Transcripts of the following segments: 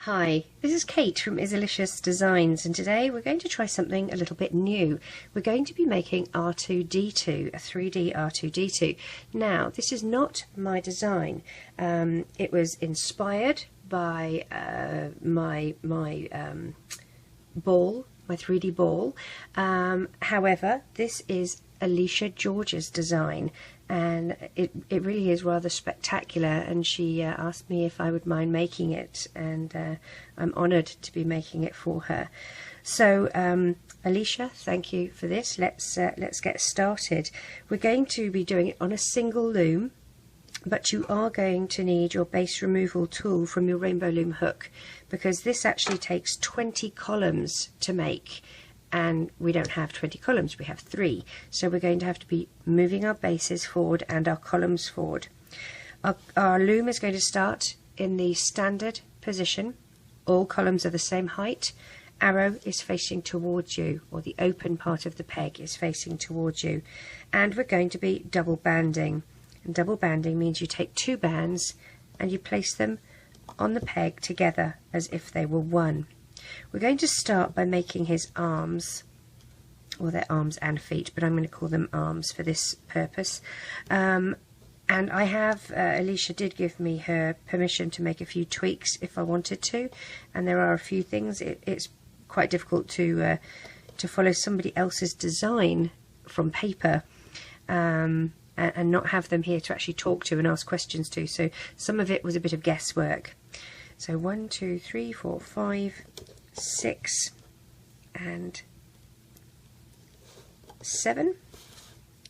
Hi, this is Kate from Izzalicious Designs, and today we're going to try something a little bit new. We're going to be making R2D2, a 3D R2D2. Now, this is not my design. It was inspired by my ball, my 3D ball. However, this is Alicia George's design, and it really is rather spectacular, and she asked me if I would mind making it, and I'm honoured to be making it for her. So Alicia, thank you for this. Let's get started. We're going to be doing it on a single loom, but you are going to need your base removal tool from your Rainbow Loom hook, because this actually takes 20 columns to make, and we don't have 20 columns, we have 3, so we're going to have to be moving our bases forward and our columns forward. Our loom is going to start in the standard position. All columns are the same height. Arrow is facing towards you, or the open part of the peg is facing towards you, and we're going to be double banding. And double banding means you take 2 bands and you place them on the peg together as if they were one. We're going to start by making his arms, or their arms and feet, but I'm going to call them arms for this purpose. And I have, Alicia did give me her permission to make a few tweaks if I wanted to, and there are a few things. It's quite difficult to follow somebody else's design from paper, and not have them here to actually talk to and ask questions to, so some of it was a bit of guesswork. So 1, 2, 3, 4, 5, 6 and 7.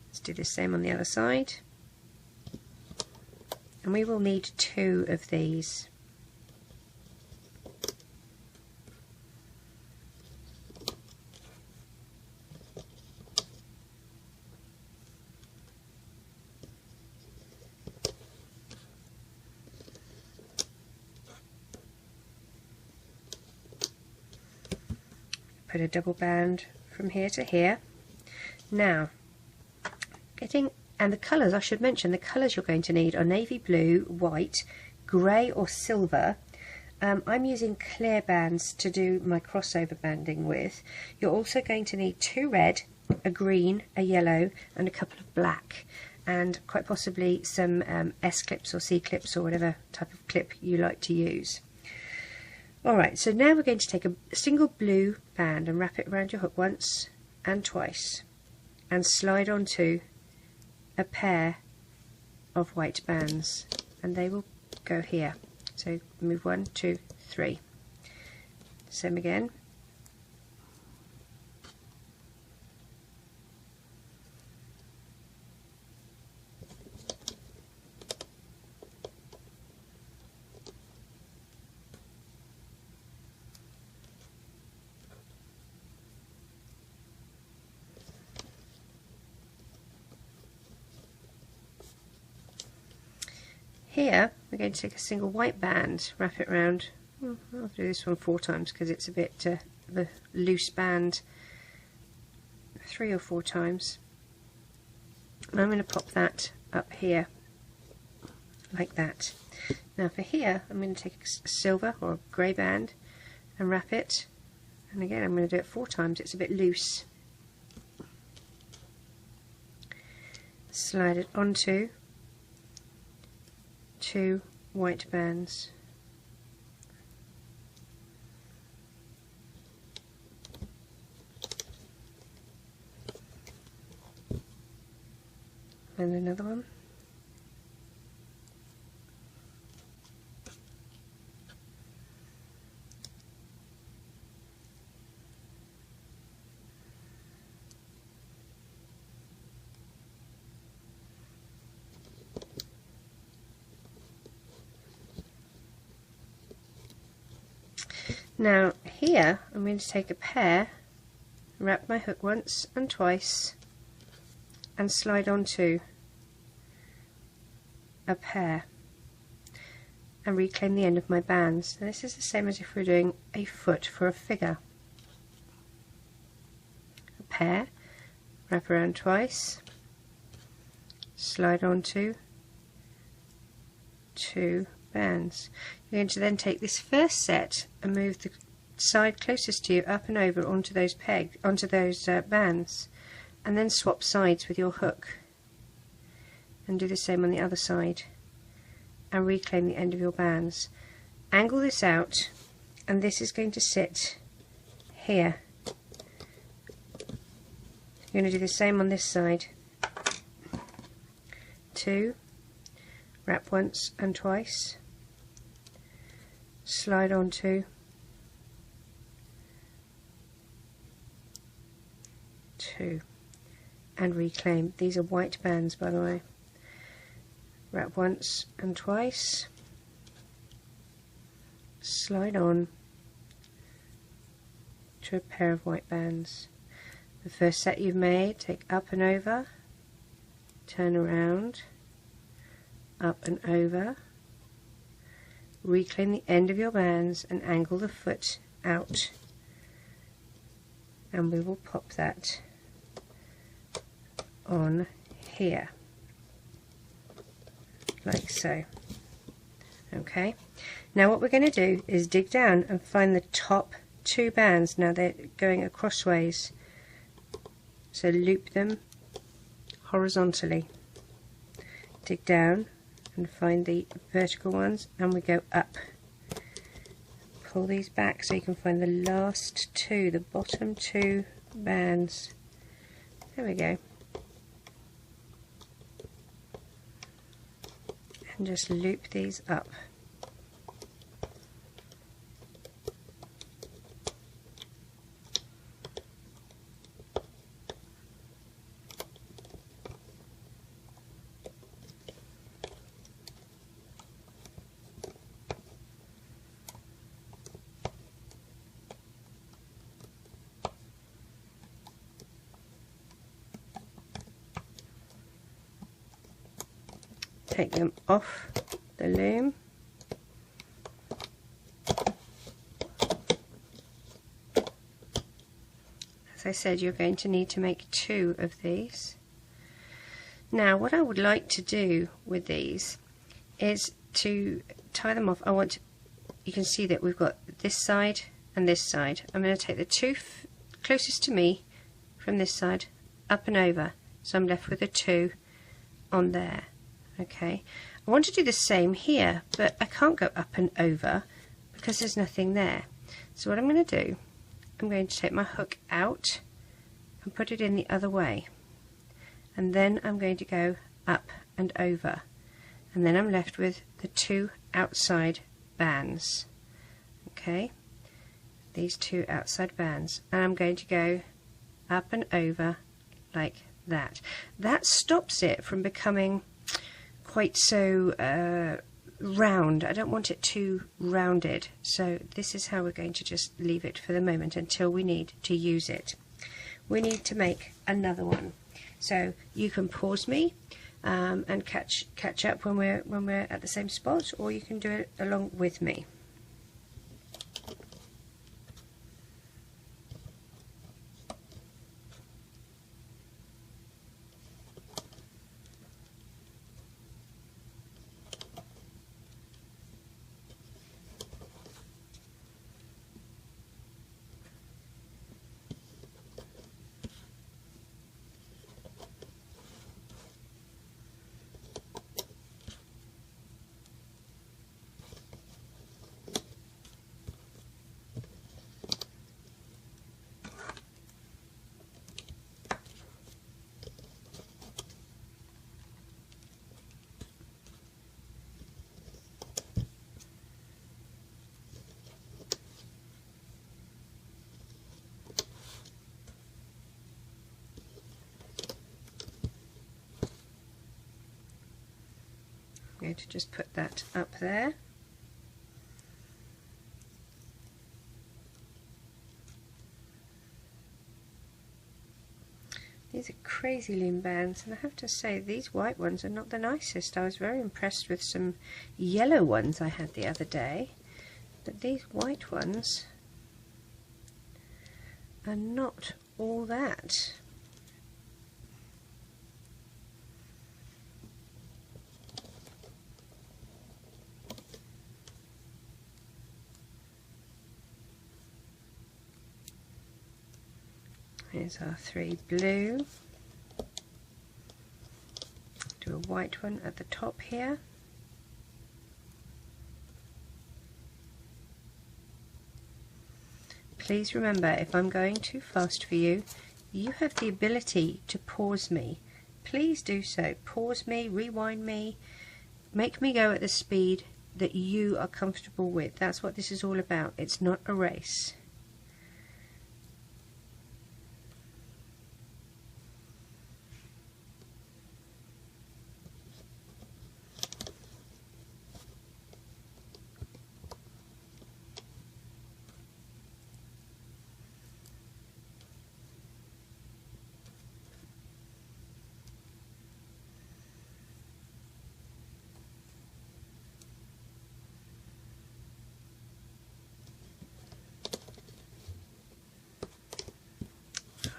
Let's do the same on the other side, and we will need 2 of these. Put a double band from here to here. Now, and the colours, I should mention, the colours you're going to need are navy blue, white, grey or silver. I'm using clear bands to do my crossover banding with. You're also going to need 2 red, a green, a yellow and a couple of black, and quite possibly some S clips or C clips or whatever type of clip you like to use. Alright, so now we're going to take a single blue band and wrap it around your hook once and twice, and slide onto a pair of white bands, and they will go here. So move 1, 2, 3. Same again. Here we're going to take a single white band, wrap it around. I'll do this one 4 times because it's a bit of a loose band. 3 or 4 times. And I'm going to pop that up here like that. Now for here I'm going to take a silver or a grey band and wrap it, and again I'm going to do it 4 times, it's a bit loose. Slide it onto 2 white bands. And another one. Now here I'm going to take a pair, wrap my hook once and twice, and slide onto a pair and reclaim the end of my bands. Now this is the same as if we're doing a foot for a figure. A pair, wrap around twice, slide onto 2 bands. You're going to then take this first set and move the side closest to you up and over onto those bands, and then swap sides with your hook and do the same on the other side and reclaim the end of your bands. Angle this out, and this is going to sit here. You're going to do the same on this side. 2, wrap once and twice, slide onto, 2, and reclaim. These are white bands, by the way. Wrap once and twice, slide on to a pair of white bands. The first set you've made, take up and over, turn around, up and over, reclaim the end of your bands and angle the foot out, and we will pop that on here like so. Okay, now what we're going to do is dig down and find the top 2 bands. Now they're going acrossways, so loop them horizontally, dig down and find the vertical ones, and we go up. Pull these back so you can find the last 2, the bottom 2 bands. There we go. And just loop these up. Take them off the loom. As I said, you're going to need to make 2 of these. Now what I would like to do with these is to tie them off. You can see that we've got this side and this side. I'm going to take the 2 closest to me from this side up and over, so I'm left with a 2 on there. Okay, I want to do the same here, but I can't go up and over because there's nothing there. So what I'm going to do, I'm going to take my hook out and put it in the other way, and then I'm going to go up and over, and then I'm left with the 2 outside bands. Okay, these 2 outside bands, and I'm going to go up and over like that. That stops it from becoming quite so round. I don't want it too rounded, so this is how we're going to just leave it for the moment until we need to use it. We need to make another one, so you can pause me and catch up when we're at the same spot, or you can do it along with me. I'm going to just put that up there. These are crazy loom bands, and I have to say these white ones are not the nicest. I was very impressed with some yellow ones I had the other day, but these white ones are not all that. Here's our 3 blue. Do a white one at the top here. Please remember, if I'm going too fast for you, you have the ability to pause me. Please do so. Pause me, rewind me, make me go at the speed that you are comfortable with. That's what this is all about. It's not a race.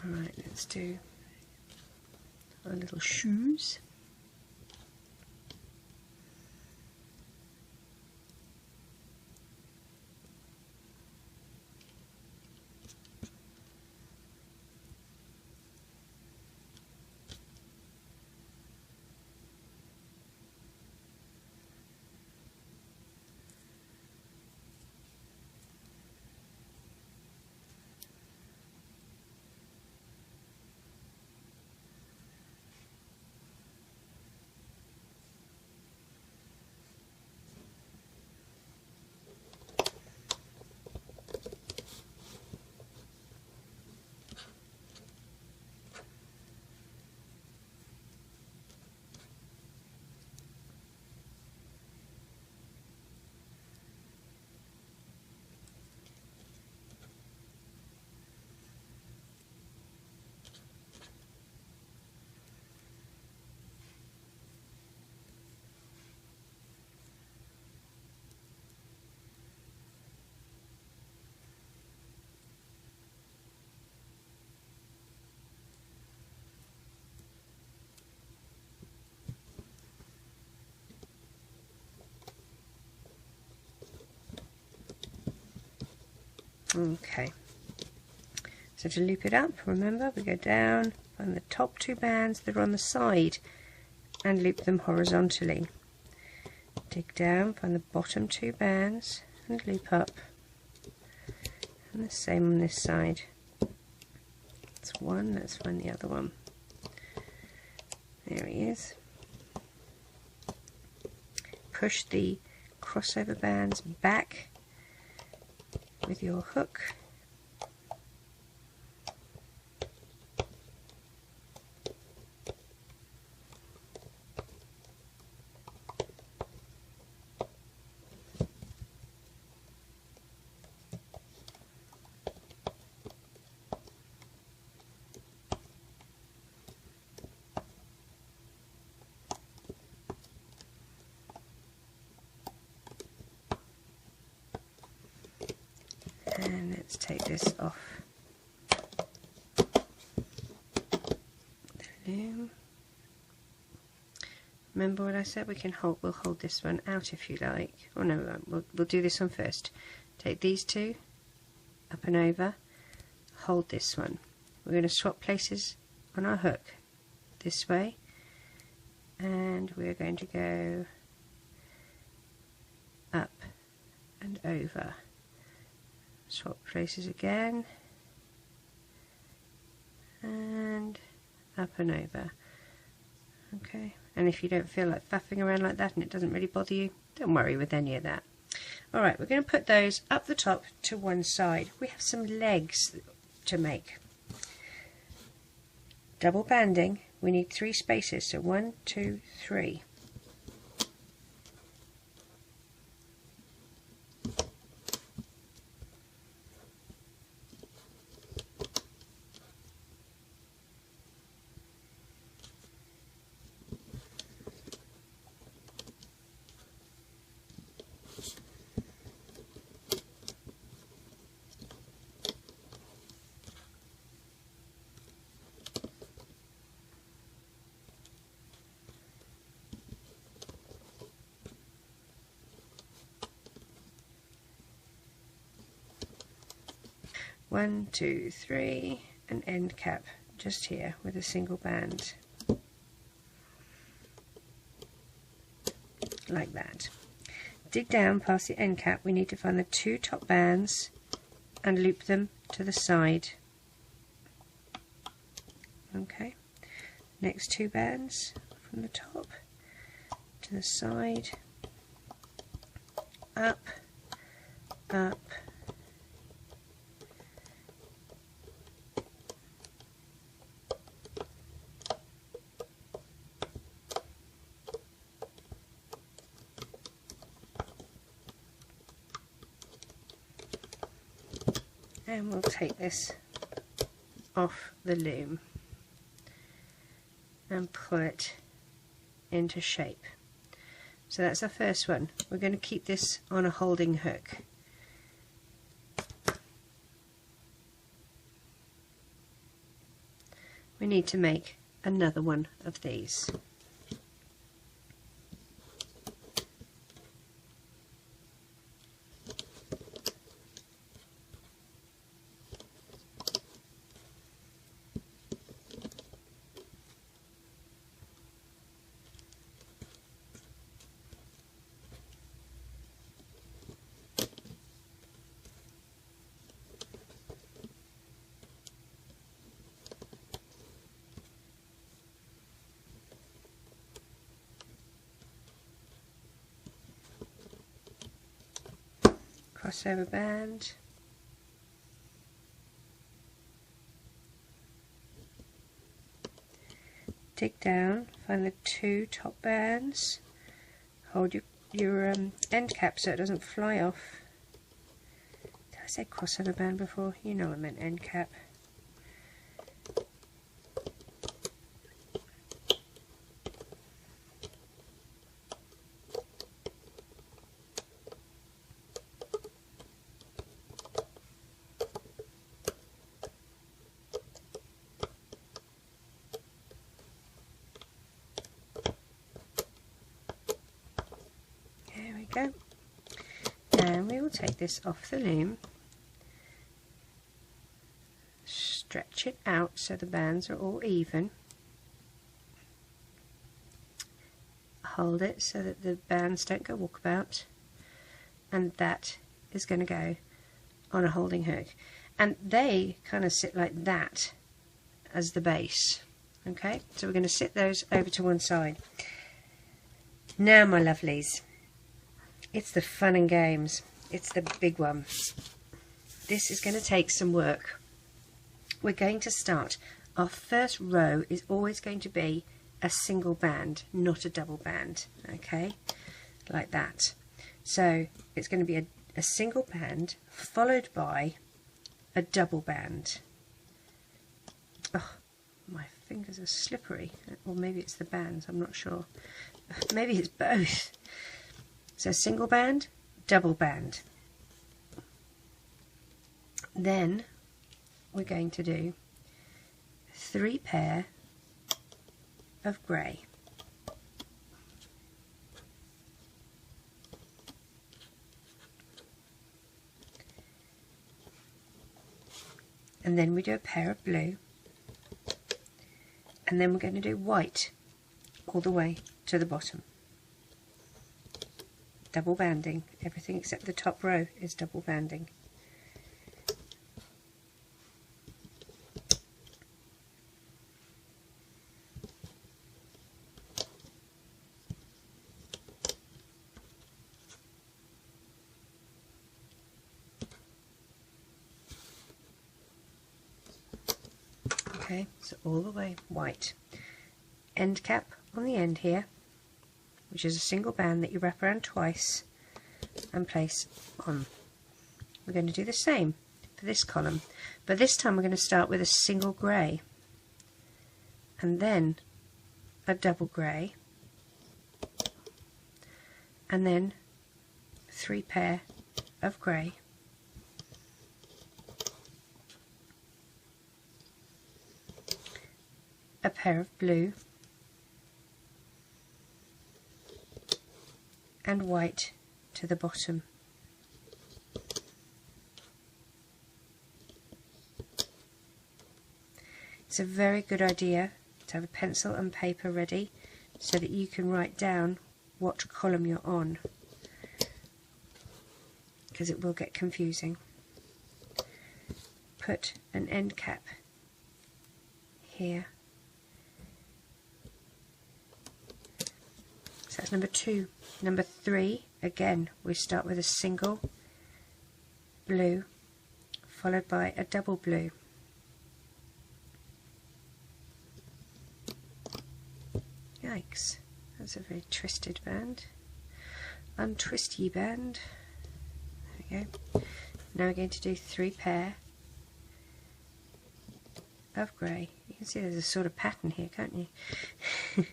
Alright, let's do our little shoes. Okay, so to loop it up, remember, we go down, find the top 2 bands that are on the side and loop them horizontally. Dig down, find the bottom 2 bands and loop up, and the same on this side. That's one, let's find the other one. There he is. Push the crossover bands back with your hook. And let's take this off the loom. Remember what I said? We'll hold this one out if you like. Oh no, we won't. We'll do this one first. Take these 2 up and over. Hold this one. We're going to swap places on our hook this way, and we're going to go up and over. Swap places again, and up and over. Okay, and if you don't feel like faffing around like that and it doesn't really bother you, don't worry with any of that. Alright, we're going to put those up the top to one side. We have some legs to make. Double banding, we need 3 spaces, so 1, 2, 3. One, two, three, an end cap just here with a single band, like that. Dig down past the end cap. We need to find the 2 top bands and loop them to the side. Okay, next 2 bands from the top to the side, up, up, and we'll take this off the loom and pull it into shape. So that's our first one. We're going to keep this on a holding hook. We need to make another one of these. Crossover band, dig down, find the 2 top bands, hold your end cap so it doesn't fly off. Did I say crossover band before? You know I meant end cap. Go. And we will take this off the loom, stretch it out so the bands are all even, hold it so that the bands don't go walkabout, and that is going to go on a holding hook, and they kind of sit like that as the base. Okay, so we're going to sit those over to one side. Now my lovelies, it's the fun and games. It's the big one. This is going to take some work. We're going to start. Our first row is always going to be a single band, not a double band. Okay, like that. So it's going to be a single band followed by a double band. Oh, my fingers are slippery. Or maybe it's the bands, I'm not sure. Maybe it's both. So single band, double band. Then we're going to do 3 pair of grey. And then we do a pair of blue. And then we're going to do white all the way to the bottom. Double banding, everything except the top row is double banding. Okay, so all the way white. End cap on the end here, which is a single band that you wrap around twice and place on. We're going to do the same for this column, but this time we're going to start with a single grey and then a double grey and then 3 pair of grey, a pair of blue and white to the bottom. It's a very good idea to have a pencil and paper ready so that you can write down what column you're on, because it will get confusing. Put an end cap here. So that's number 2. Number 3, again, we start with a single blue followed by a double blue. Yikes, that's a very twisted band. Untwist ye band. There we go. Now we're going to do 3 pair of grey. You can see there's a sort of pattern here, can't you?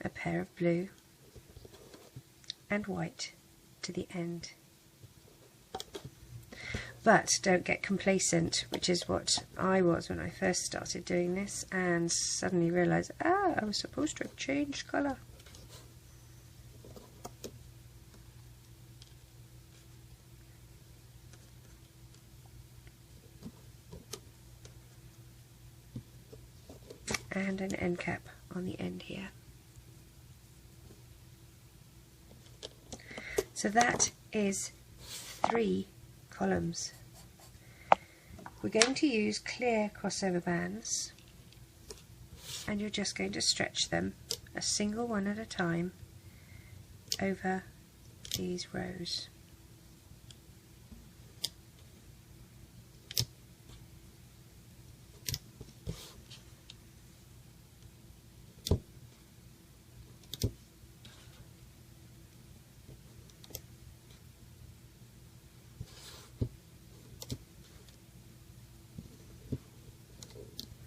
A pair of blue and white to the end. But don't get complacent, which is what I was when I first started doing this, and suddenly realised, I was supposed to have changed colour. And an end cap on the end here. So that is 3 columns. We're going to use clear crossover bands, and you're just going to stretch them a single one at a time over these rows.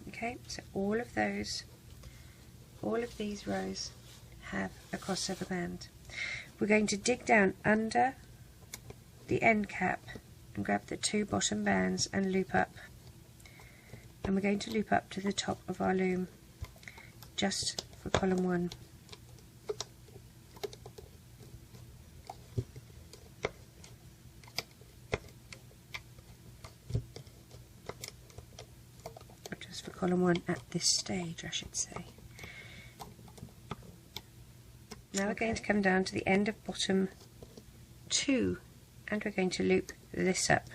Okay, so all of these rows have a crossover band. We're going to dig down under the end cap and grab the 2 bottom bands and loop up. And we're going to loop up to the top of our loom, just for column 1. For column 1 at this stage, I should say. Now we're going to come down to the end of bottom 2 and we're going to loop this up.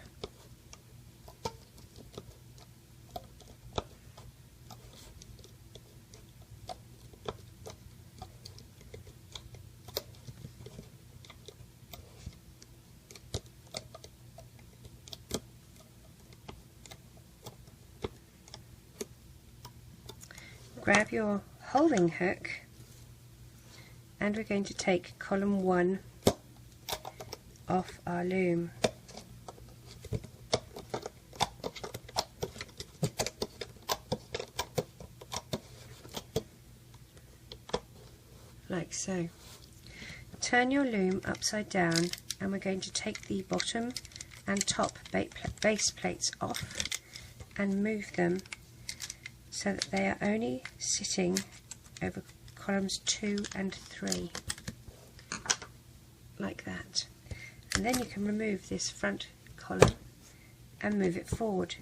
Grab your holding hook and we're going to take column 1 off our loom. Like so. Turn your loom upside down and we're going to take the bottom and top base plates off and move them so that they are only sitting over columns 2 and 3, like that. And then you can remove this front column and move it forward.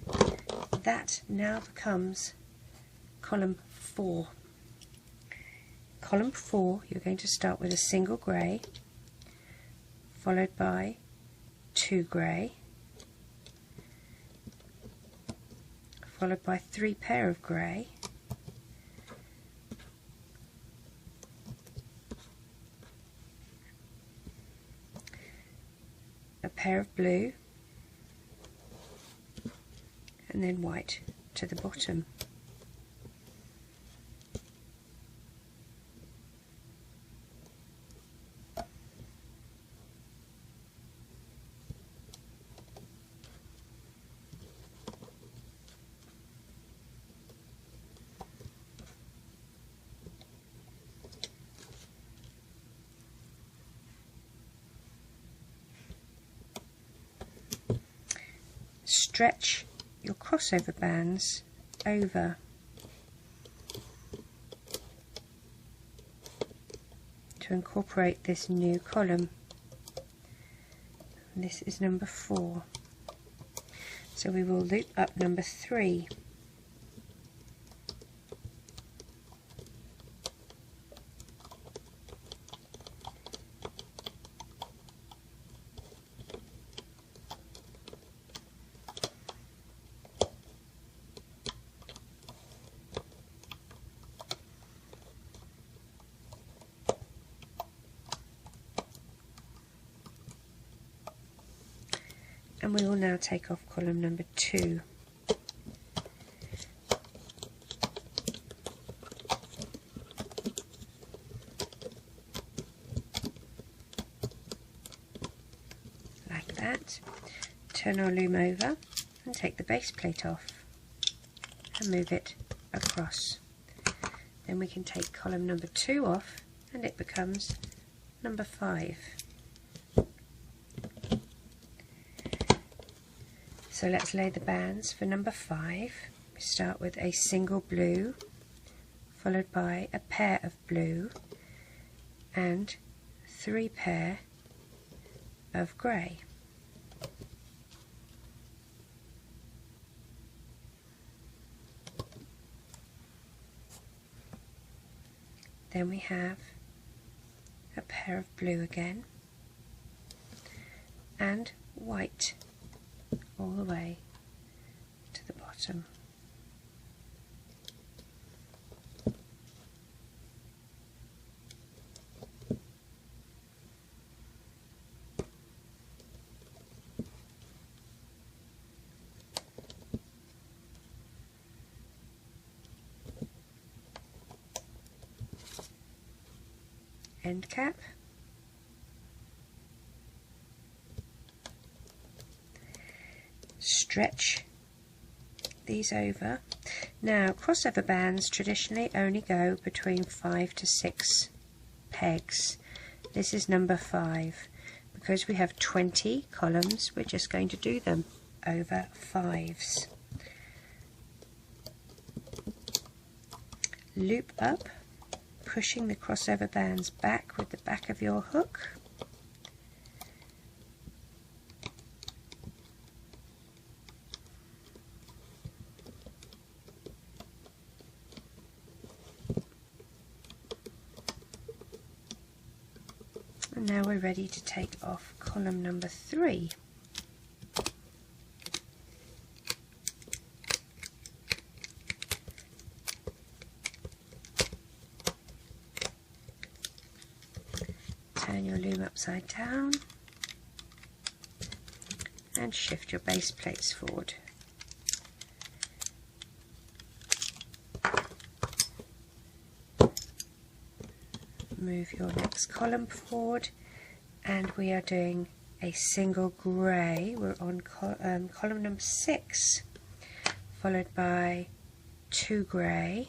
That now becomes column 4. Column 4, you're going to start with a single grey, followed by 2 grey, followed by 3 pair of grey, a pair of blue, and then white to the bottom. Stretch your crossover bands over to incorporate this new column. And this is number 4. So we will loop up number 3. And we will now take off column number 2. Like that. Turn our loom over and take the base plate off and move it across. Then we can take column number 2 off and it becomes number 5. So let's lay the bands for number 5. We start with a single blue, followed by a pair of blue and 3 pair of grey. Then we have a pair of blue again and white all the way to the bottom. End cap. Stretch these over. Now crossover bands traditionally only go between 5 to 6 pegs. This is number 5. Because we have 20 columns, we're just going to do them over 5s. Loop up, pushing the crossover bands back with the back of your hook. And now we're ready to take off column number 3. Turn your loom upside down and shift your base plates forward. Move your next column forward, and we are doing a single grey. We're on column number 6, followed by 2 grey.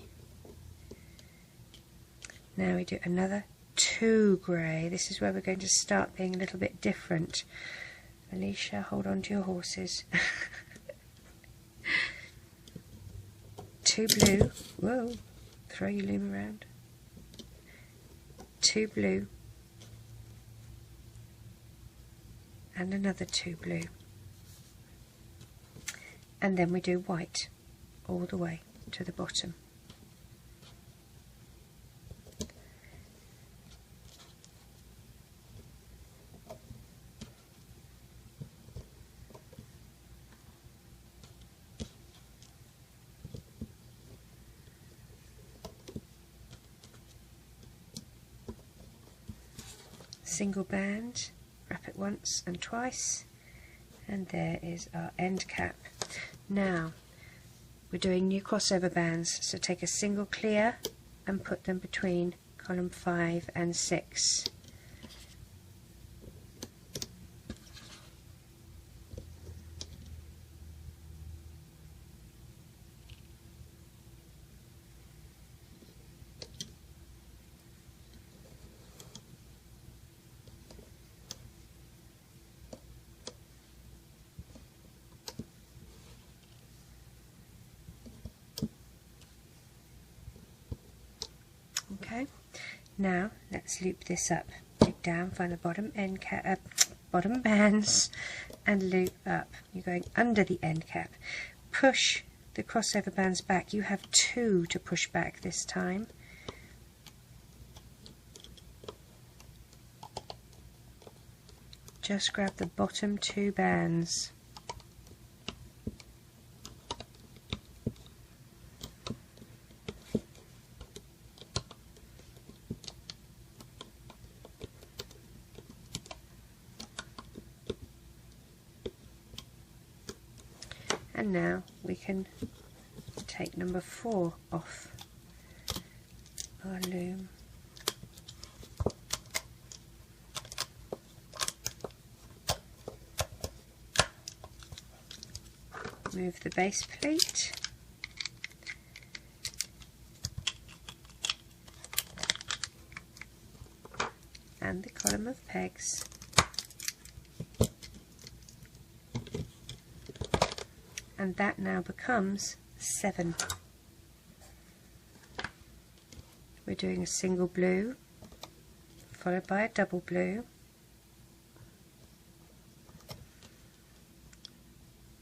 Now we do another 2 grey. This is where we're going to start being a little bit different. Alicia, hold on to your horses. 2 blue. Whoa, throw your loom around. 2 blue and another 2 blue, and then we do white all the way to the bottom. Single band, wrap it once and twice, and there is our end cap. Now we're doing new crossover bands, so take a single clear and put them between column 5 and 6. Okay, now let's loop this up. Dig down, find the bottom end cap, bottom bands and loop up. You're going under the end cap. Push the crossover bands back. You have 2 to push back this time. Just grab the bottom 2 bands. And now we can take number 4 off our loom. Move the base plate. And the column of pegs. And that now becomes 7. We're doing a single blue, followed by a double blue,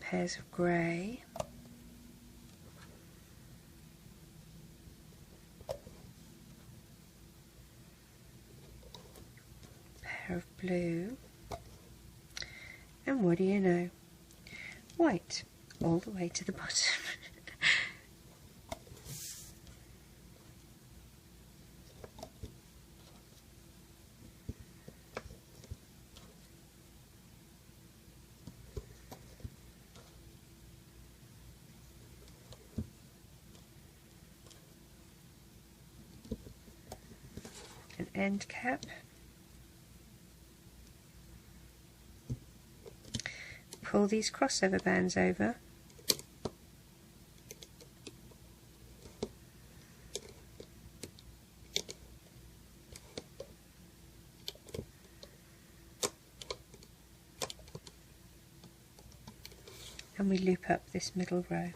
pairs of grey, pair of blue, and what do you know? White. All the way to the bottom. An end cap. Pull these crossover bands over. And we loop up this middle row.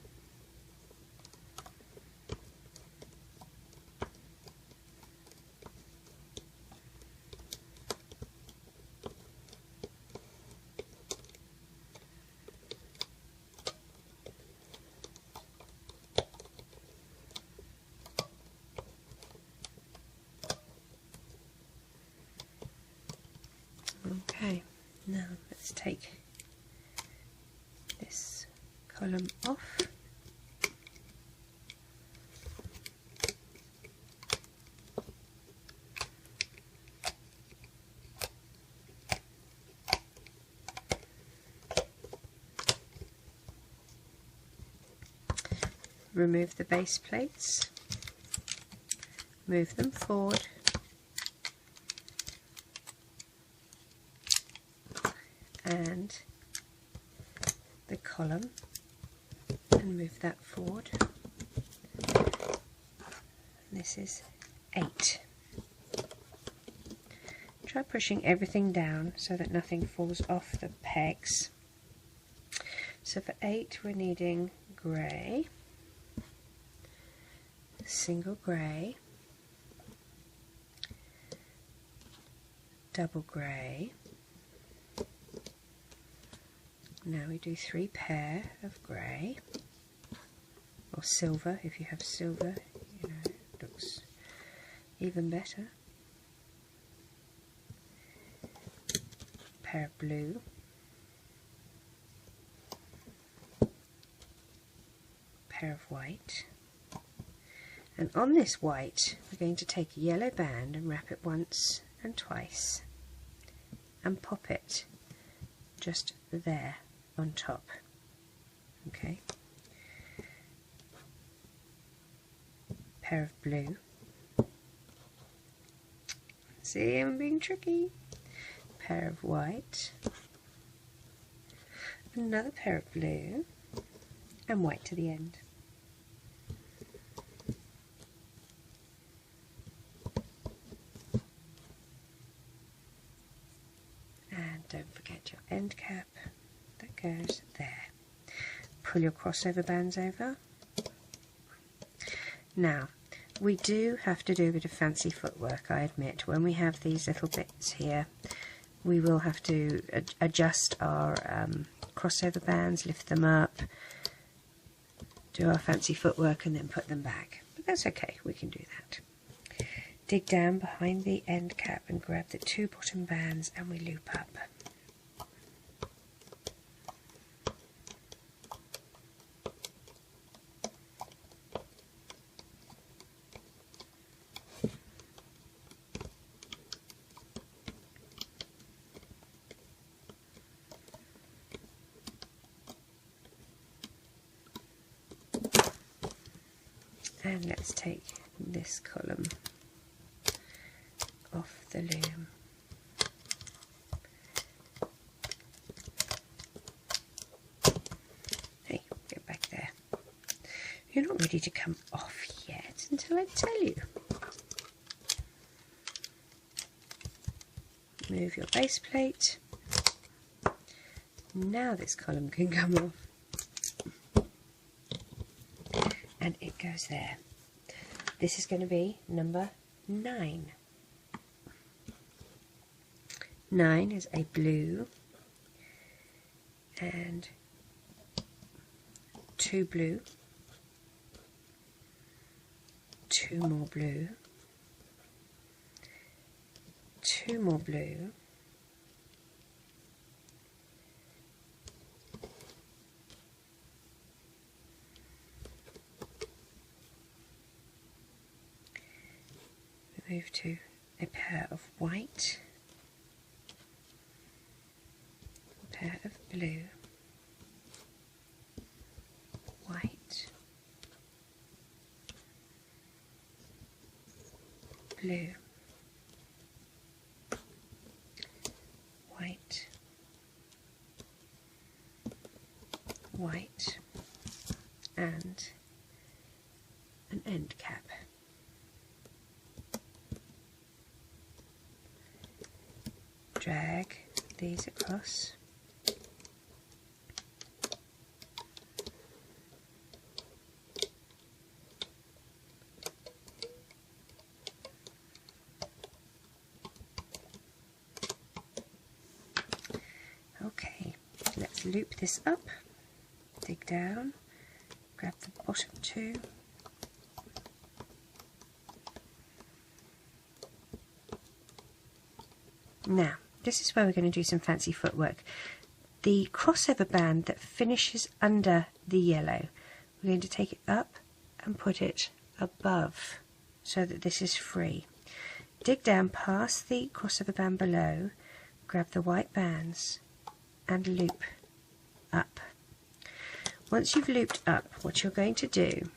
Okay, now let's take this column off. Remove the base plates, move them forward, and the column, and move that forward. This is 8. Try pushing everything down so that nothing falls off the pegs. So for 8 we're needing grey, single grey, double grey. Now we do 3 pair of grey, or silver if you have silver, you know, it looks even better. Pair of blue, pair of white, and on this white we're going to take a yellow band and wrap it once and twice and pop it just there on top. Okay, pair of blue, see, I'm being tricky, pair of white, another pair of blue, and white to the end. And don't forget your end cap, that goes there. Pull your crossover bands over. Now, we do have to do a bit of fancy footwork, I admit, when we have these little bits here. we will have to adjust our crossover bands, lift them up, do our fancy footwork and then put them back. But that's okay, we can do that. Dig down behind the end cap and grab the 2 bottom bands and we loop up. And let's take this column off the loom. Hey, get back there. You're not ready to come off yet until I tell you. Move your base plate. Now this column can come off. And it goes there. This is going to be number 9. 9 is a blue and 2 blue, 2 more blue, 2 more blue, move to a pair of white, a pair of blue, white, blue, white, white, and an end cap. Drag these across. Okay, let's loop this up, dig down, grab the bottom 2, now this is where we're going to do some fancy footwork. The crossover band that finishes under the yellow, we're going to take it up and put it above so that this is free. Dig down past the crossover band below, grab the white bands and loop up. Once you've looped up, what you're going to do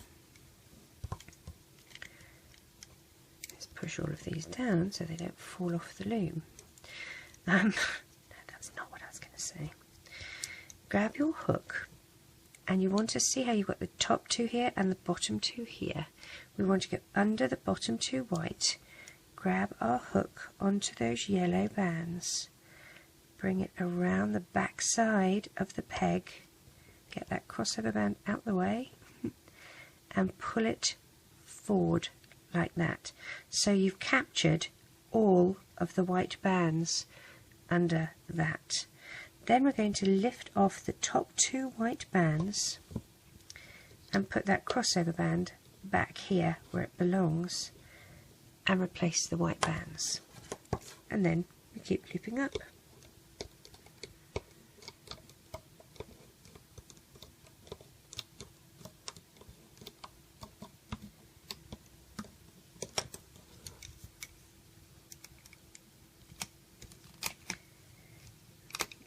is push all of these down so they don't fall off the loom. No, that's not what I was going to say. Grab your hook and you want to see how you've got the top 2 here and the bottom 2 here. We want to go under the bottom 2 white, grab our hook onto those yellow bands, bring it around the back side of the peg, get that crossover band out the way and pull it forward like that. So you've captured all of the white bands under that. Then we're going to lift off the top 2 white bands and put that crossover band back here where it belongs and replace the white bands. And then we keep looping up.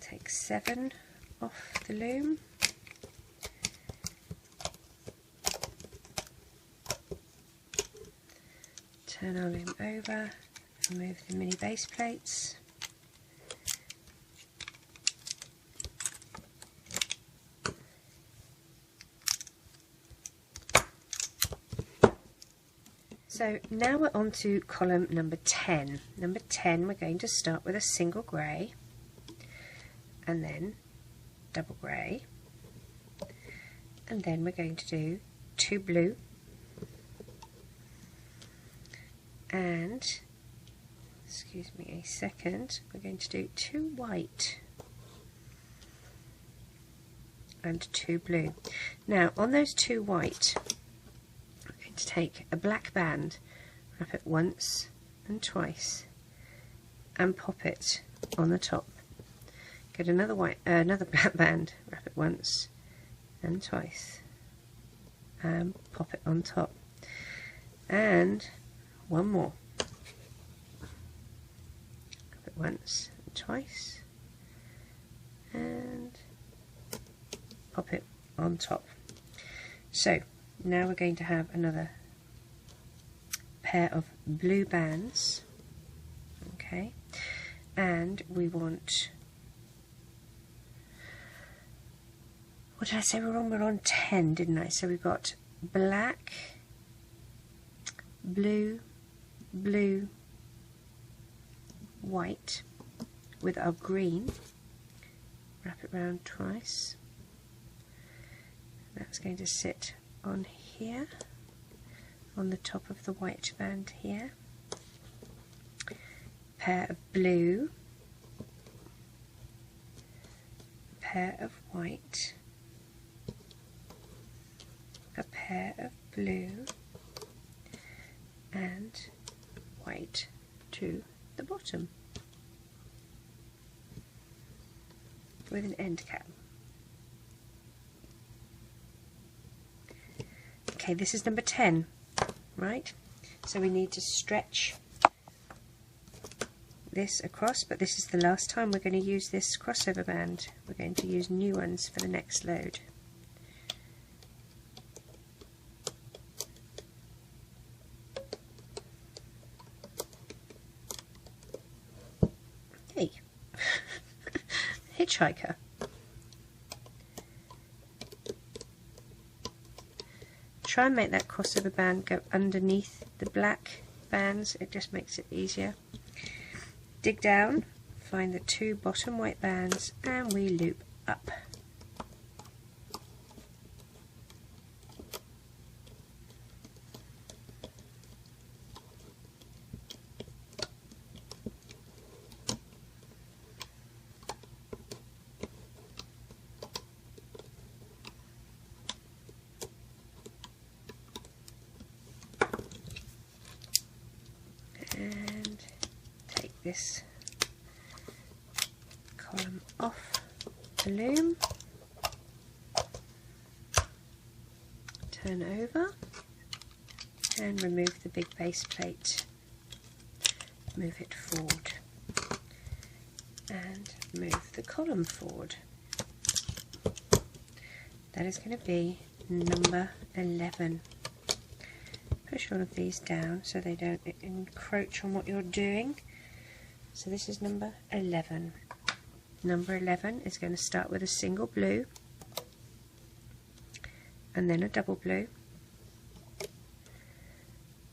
Take 7 off the loom. Turn our loom over, remove the mini base plates. So now we're on to column number 10. Number 10 we're going to start with a single grey and then double grey, and then we're going to do 2 blue excuse me a second, we're going to do 2 white and 2 blue. Now on those 2 white, I'm going to take a black band, wrap it once and twice, and pop it on the top. Get another black band, wrap it once and twice, and pop it on top. And one more. Wrap it once and twice, and pop it on top. So now we're going to have another pair of blue bands, okay, and we want, what did I say we're on? We're on 10, didn't I? So we've got black, blue, blue, white with our green. Wrap it round twice. That's going to sit on here, on the top of the white band here. Pair of blue, pair of white, a pair of blue, and white to the bottom with an end cap. Okay, this is number 10, right? So we need to stretch this across, but this is the last time we're going to use this crossover band. We're going to use new ones for the next load. Hey, hitchhiker. Try and make that crossover band go underneath the black bands, it just makes it easier. Dig down, find the 2 bottom white bands, and we loop up. And take this column off the loom, turn over and remove the big base plate, move it forward and move the column forward. That is going to be number 11. Push all of these down so they don't encroach on what you're doing. So this is number 11. Number 11 is going to start with a single blue and then a double blue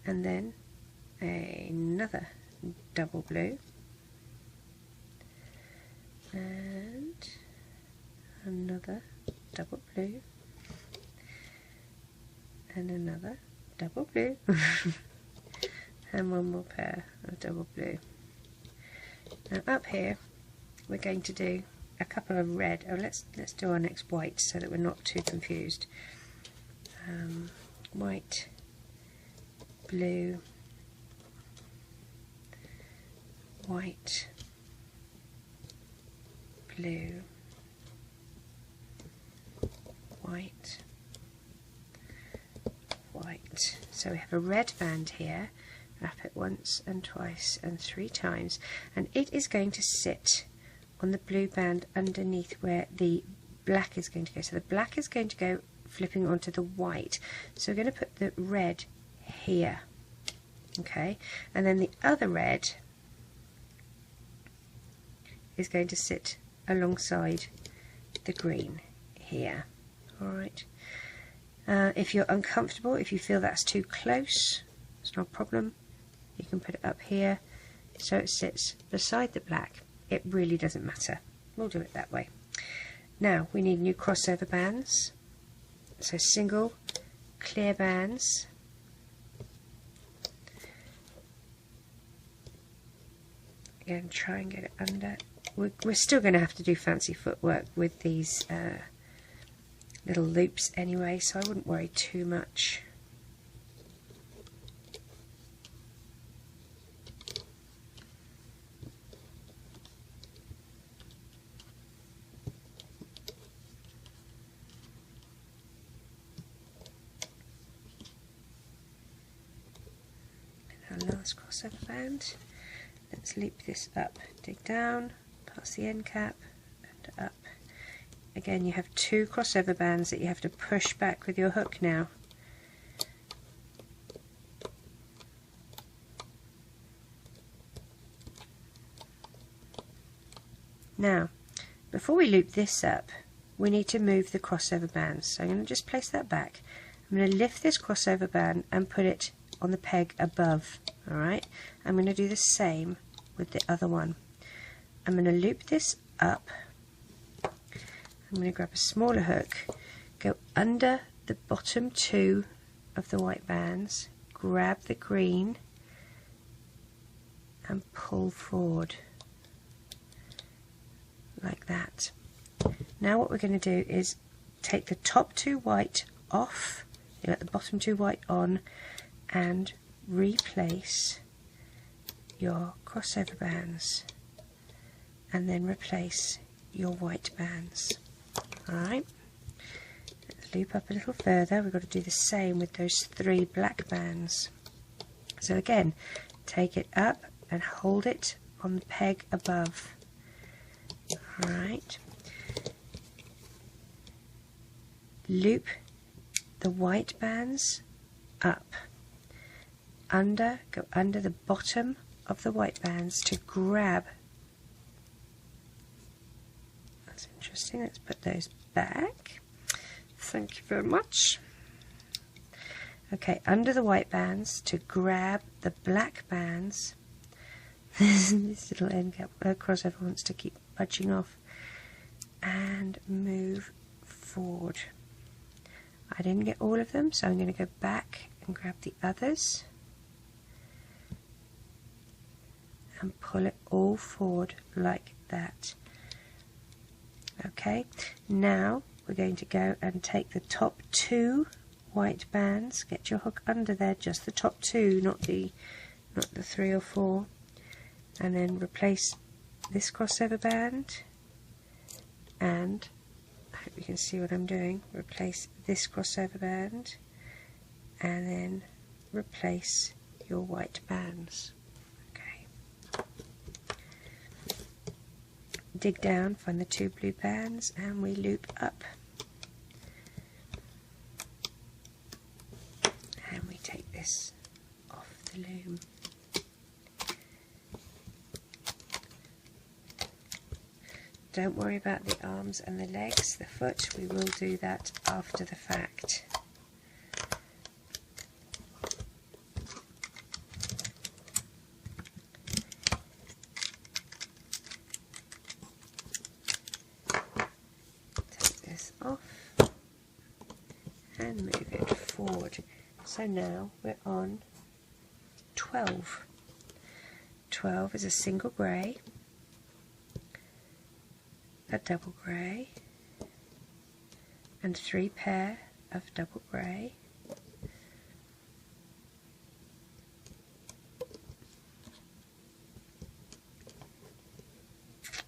and then another double blue and another double blue and another double blue and one more pair of double blue. Now up here we're going to do a couple of red. Oh, let's do our next white so that we're not too confused. White, blue, white, blue, white, white. So we have a red band here. Wrap it once and twice and 3 times, and it is going to sit on the blue band underneath where the black is going to go. So the black is going to go flipping onto the white. So we're going to put the red here, okay, and then the other red is going to sit alongside the green here. Alright, if you're uncomfortable, if you feel that's too close, it's no problem. You can put it up here so it sits beside the black. It really doesn't matter. We'll do it that way. Now we need new crossover bands. So single clear bands. Again, try and get it under. We're still going to have to do fancy footwork with these little loops anyway, so I wouldn't worry too much. And our last crossover band. Let's loop this up, dig down, past the end cap and up. Again, you have 2 crossover bands that you have to push back with your hook now. Now, before we loop this up, we need to move the crossover bands. So I'm going to just place that back. I'm going to lift this crossover band and put it on the peg above. Alright, I'm going to do the same with the other one. I'm going to loop this up. I'm going to grab a smaller hook, go under the bottom 2 of the white bands, grab the green and pull forward like that. Now what we're going to do is take the top 2 white off, you let the bottom 2 white on, and replace your crossover bands, and then replace your white bands. Alright, let's loop up a little further. We've got to do the same with those 3 black bands. So again, take it up and hold it on the peg above. Alright, loop the white bands up, go under the bottom of the white bands to grab. That's interesting. Let's put those back. Thank you very much. Okay, under the white bands to grab the black bands. This little end cap crossover wants to keep budging off, and move forward. I didn't get all of them, so I'm going to go back and grab the others and pull it all forward like that. Okay, now we're going to go and take the top 2 white bands, get your hook under there, just the top 2, not the 3 or 4, and then replace this crossover band, and I hope you can see what I'm doing, replace this crossover band, and then replace your white bands. Dig down, find the 2 blue bands, and we loop up. And we take this off the loom. Don't worry about the arms and the legs, the foot, we will do that after the fact. Off and move it forward. So now we're on 12. 12 is a single grey, a double grey, and 3 pair of double grey,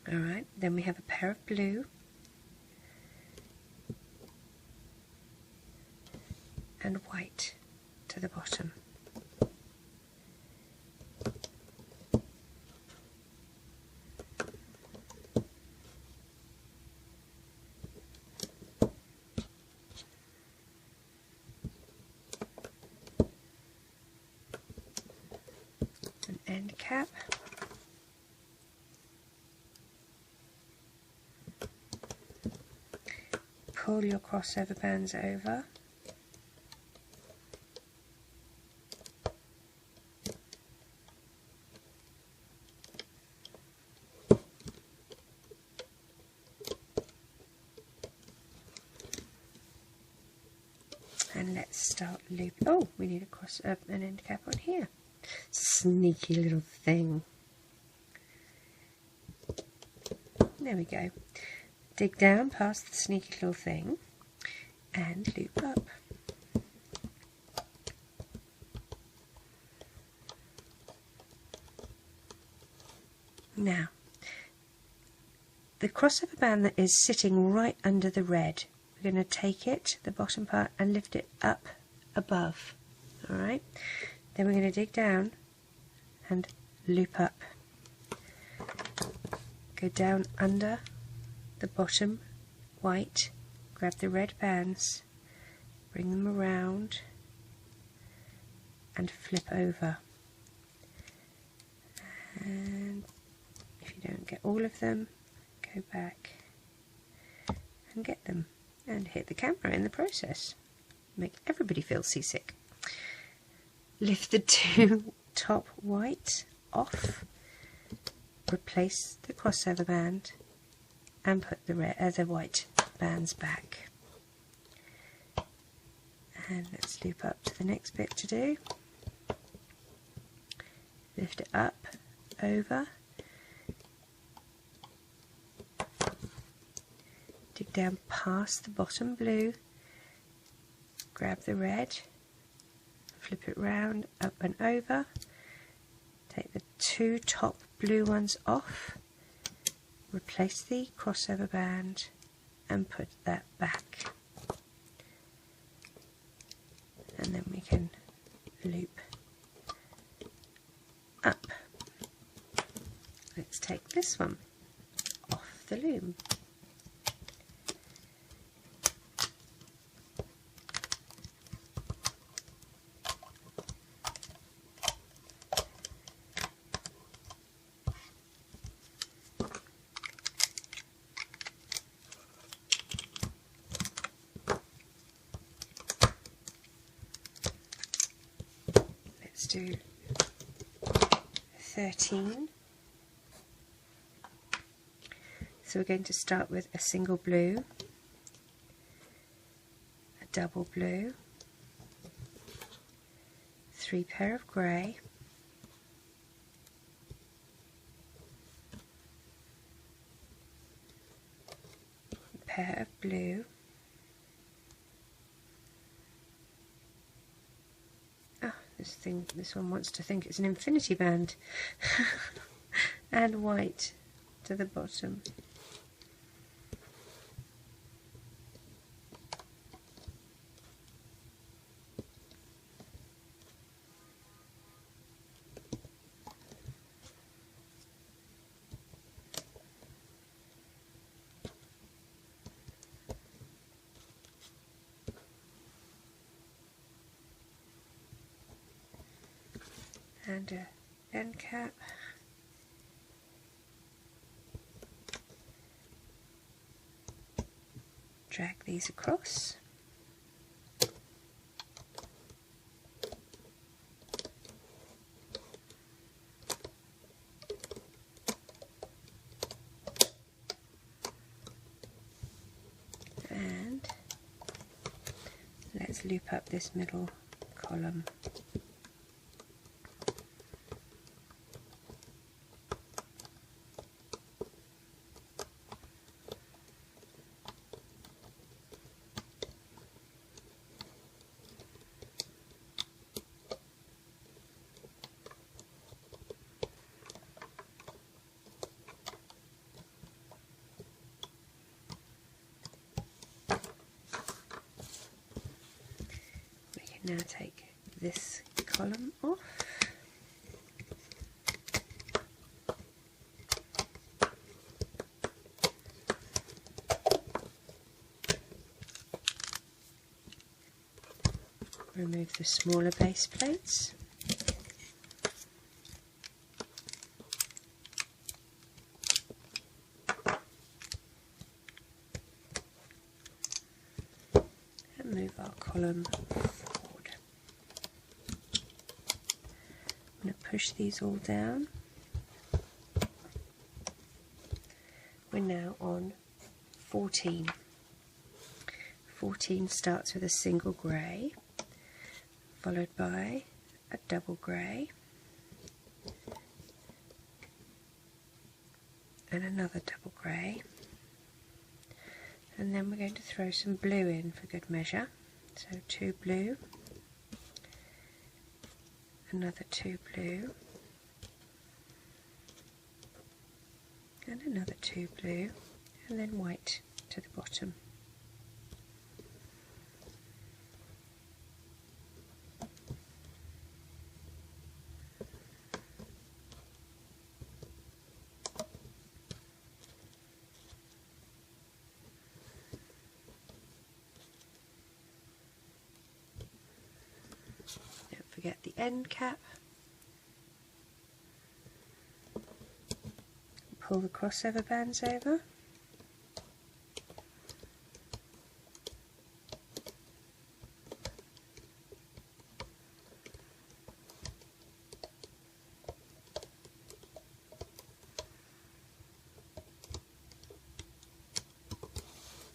alright, then we have a pair of blue, and white to the bottom. An end cap. Pull your crossover bands over. And let's start looping. Oh, we need an end cap on here. Sneaky little thing. There we go. Dig down past the sneaky little thing and loop up. Now, the crossover band that is sitting right under the red, we're going to take it, the bottom part, and lift it up above. Alright, then we're going to dig down and loop up. Go down under the bottom white, grab the red bands, bring them around and flip over. And if you don't get all of them, go back and get them and hit the camera in the process. Make everybody feel seasick. Lift the two top white off, replace the crossover band and put the white bands back. And let's loop up to the next bit to do. Lift it up, over, dig down past the bottom blue, grab the red, flip it round, up and over, take the two top blue ones off, replace the crossover band and put that back, and then we can loop up. Let's take this one off the loom. Let's do 13. So we're going to start with a single blue, a double blue, 3 pair of grey, a pair of blue, this one wants to think it's an infinity band, and white to the bottom. And an end cap, drag these across, and let's loop up this middle column. Now take this column off, remove the smaller base plates, and move our column. I'm going to push these all down. We're now on 14. 14 starts with a single grey, followed by a double grey, and another double grey, and then we're going to throw some blue in for good measure. So 2 blue, another 2 blue, and another 2 blue, and then white to the bottom. Don't forget the end cap. Pull the crossover bands over.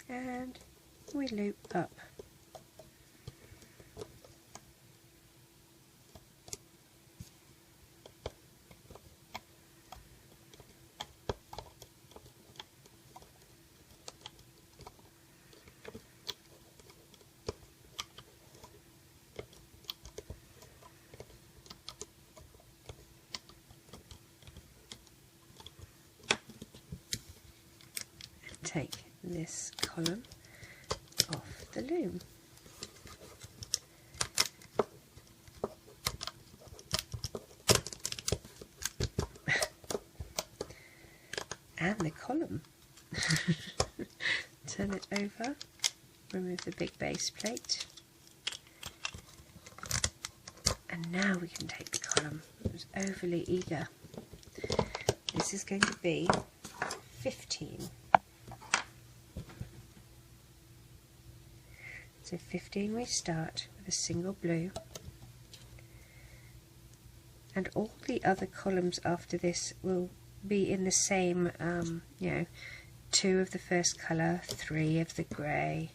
And we loop up. Take this column off the loom. And the column. Turn it over, remove the big base plate, and now we can take the column. I was overly eager. This is going to be 15. So 15 we start with a single blue, and all the other columns after this will be in the same, 2 of the first colour, 3 of the grey,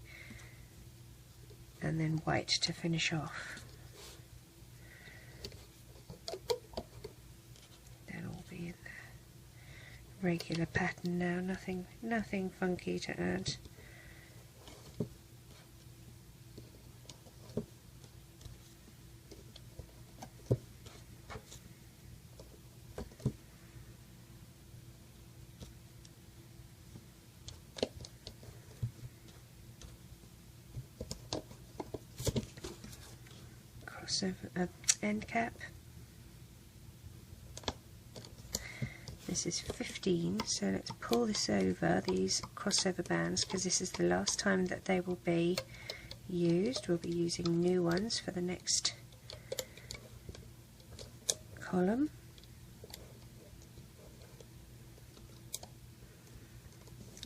and then white to finish off. They'll all be in the regular pattern now, nothing funky to add. End cap. This is 15, so let's pull this over these crossover bands because this is the last time that they will be used. We'll be using new ones for the next column.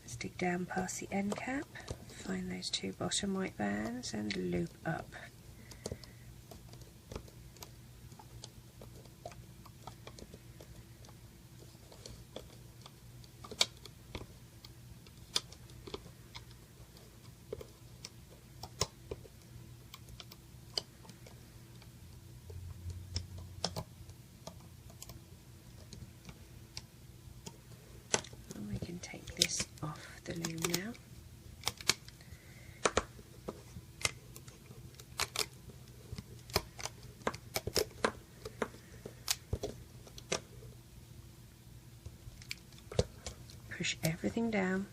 Let's dig down past the end cap, find those 2 bottom white bands and loop up. Take this off the loom now. Push everything down.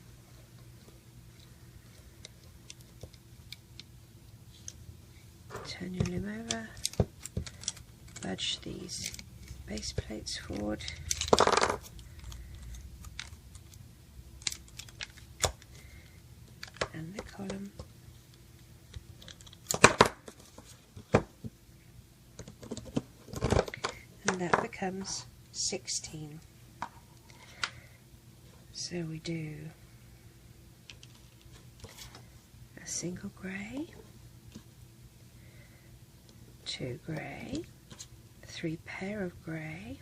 Turn your loom over. Budge these base plates forward. And the column, and that becomes 16. So we do a single grey, 2 grey, 3 pair of grey,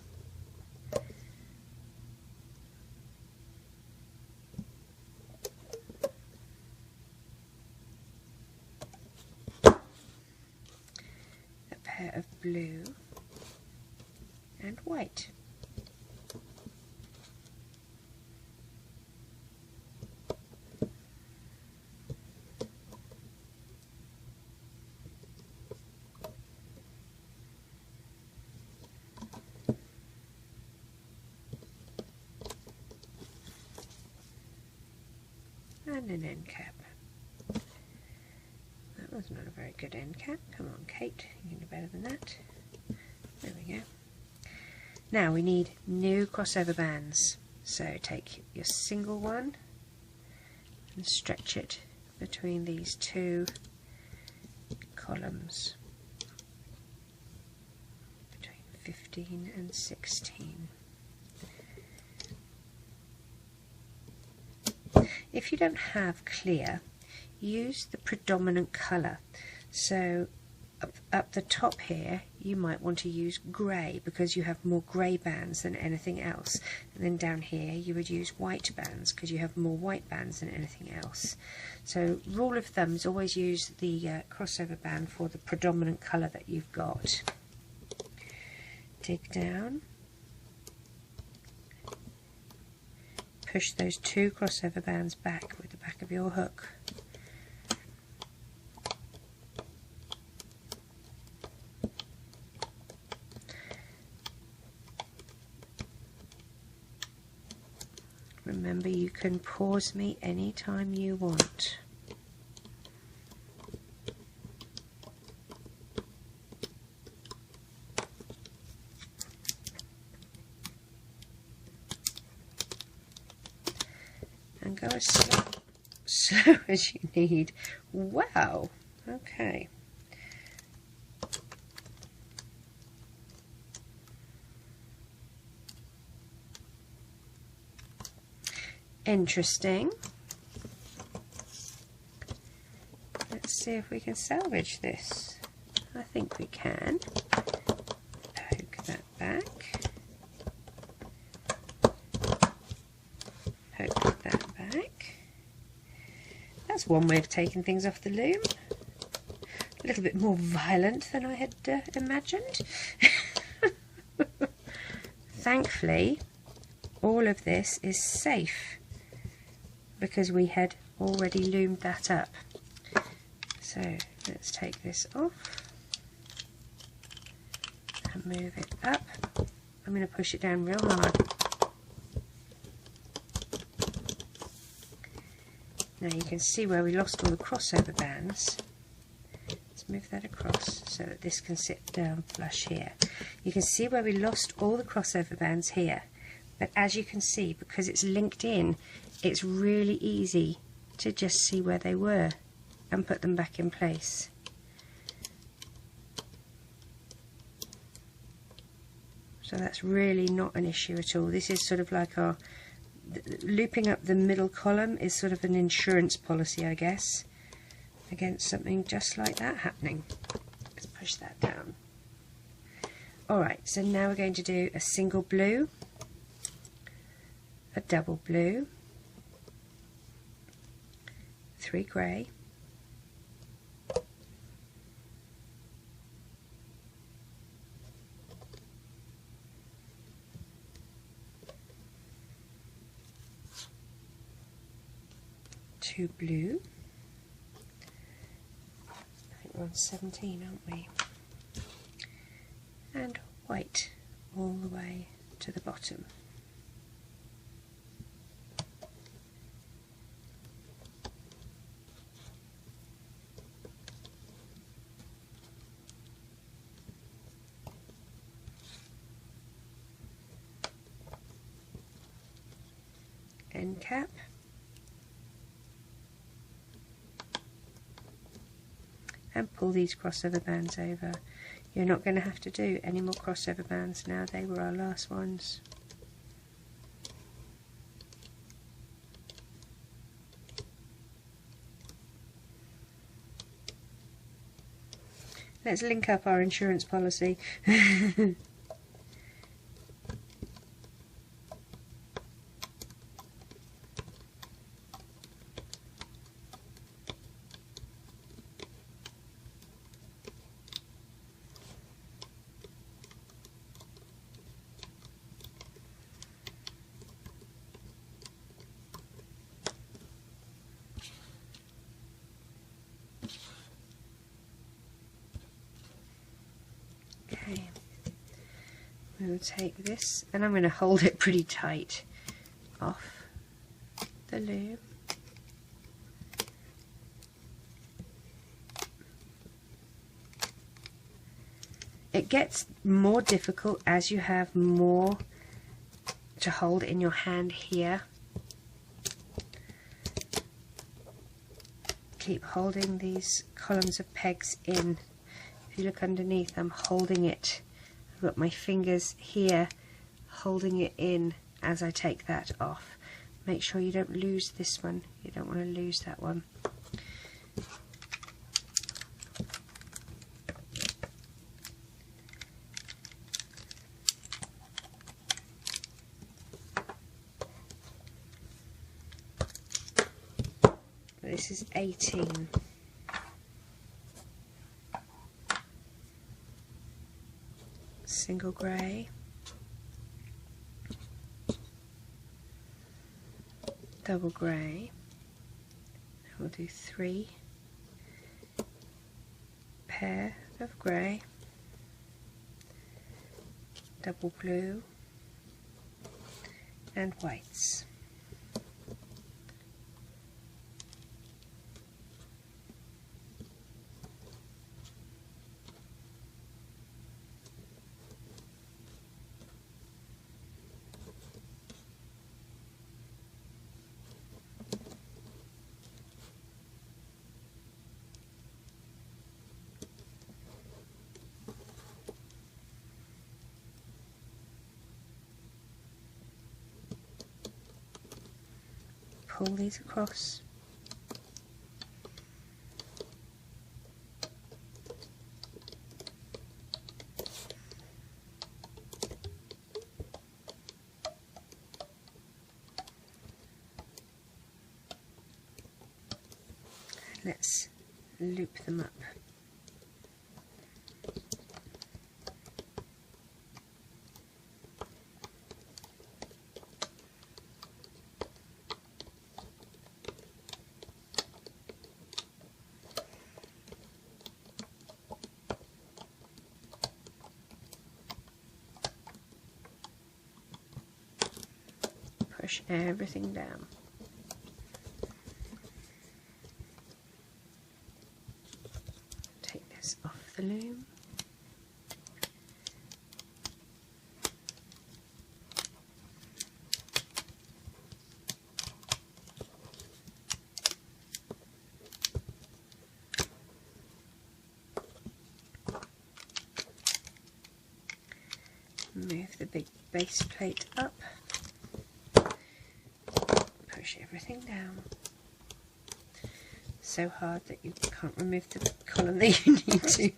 of blue and white, and an end cap. That was not a very good end cap. Come on, Kate, you can do better than that. There we go. Now we need new crossover bands. So take your single one and stretch it between these two columns, between 15 and 16. If you don't have clear, use the predominant colour. So up the top here you might want to use grey because you have more grey bands than anything else, and then down here you would use white bands because you have more white bands than anything else. So rule of thumb is always use the crossover band for the predominant colour that you've got. Dig down, push those two crossover bands back with the back of your hook. Remember, you can pause me anytime you want. And go as slow as you need. Wow, okay. Interesting. Let's see if we can salvage this. I think we can. Poke that back. Poke that back. That's one way of taking things off the loom. A little bit more violent than I had imagined. Thankfully, all of this is safe, because we had already loomed that up. So let's take this off and move it up. I'm going to push it down real hard. Now you can see where we lost all the crossover bands. Let's move that across so that this can sit down flush here. You can see where we lost all the crossover bands here, but as you can see, because it's linked in, it's really easy to just see where they were and put them back in place. So that's really not an issue at all. This is sort of like our looping up the middle column is sort of an insurance policy, I guess, against something just like that happening. Let's push that down. Alright, so now we're going to do a single blue, a double blue, 3 grey, two blue. I think we're on 17, aren't we? And white all the way to the bottom. End cap, and pull these crossover bands over. You're not going to have to do any more crossover bands now, they were our last ones. Let's link up our insurance policy. Okay, we'll take this, and I'm going to hold it pretty tight off the loom. It gets more difficult as you have more to hold in your hand here. Keep holding these columns of pegs in. If you look underneath, I'm holding it. I've got my fingers here holding it in as I take that off. Make sure you don't lose this one. You don't want to lose that one. This is 18. Single grey, double grey, we'll do 3 pair of grey, double blue and whites. Pull these across. Let's loop them up. Push everything down. Take this off the loom. Move the big base plate up. Push everything down. So hard that you can't remove the column that you need to.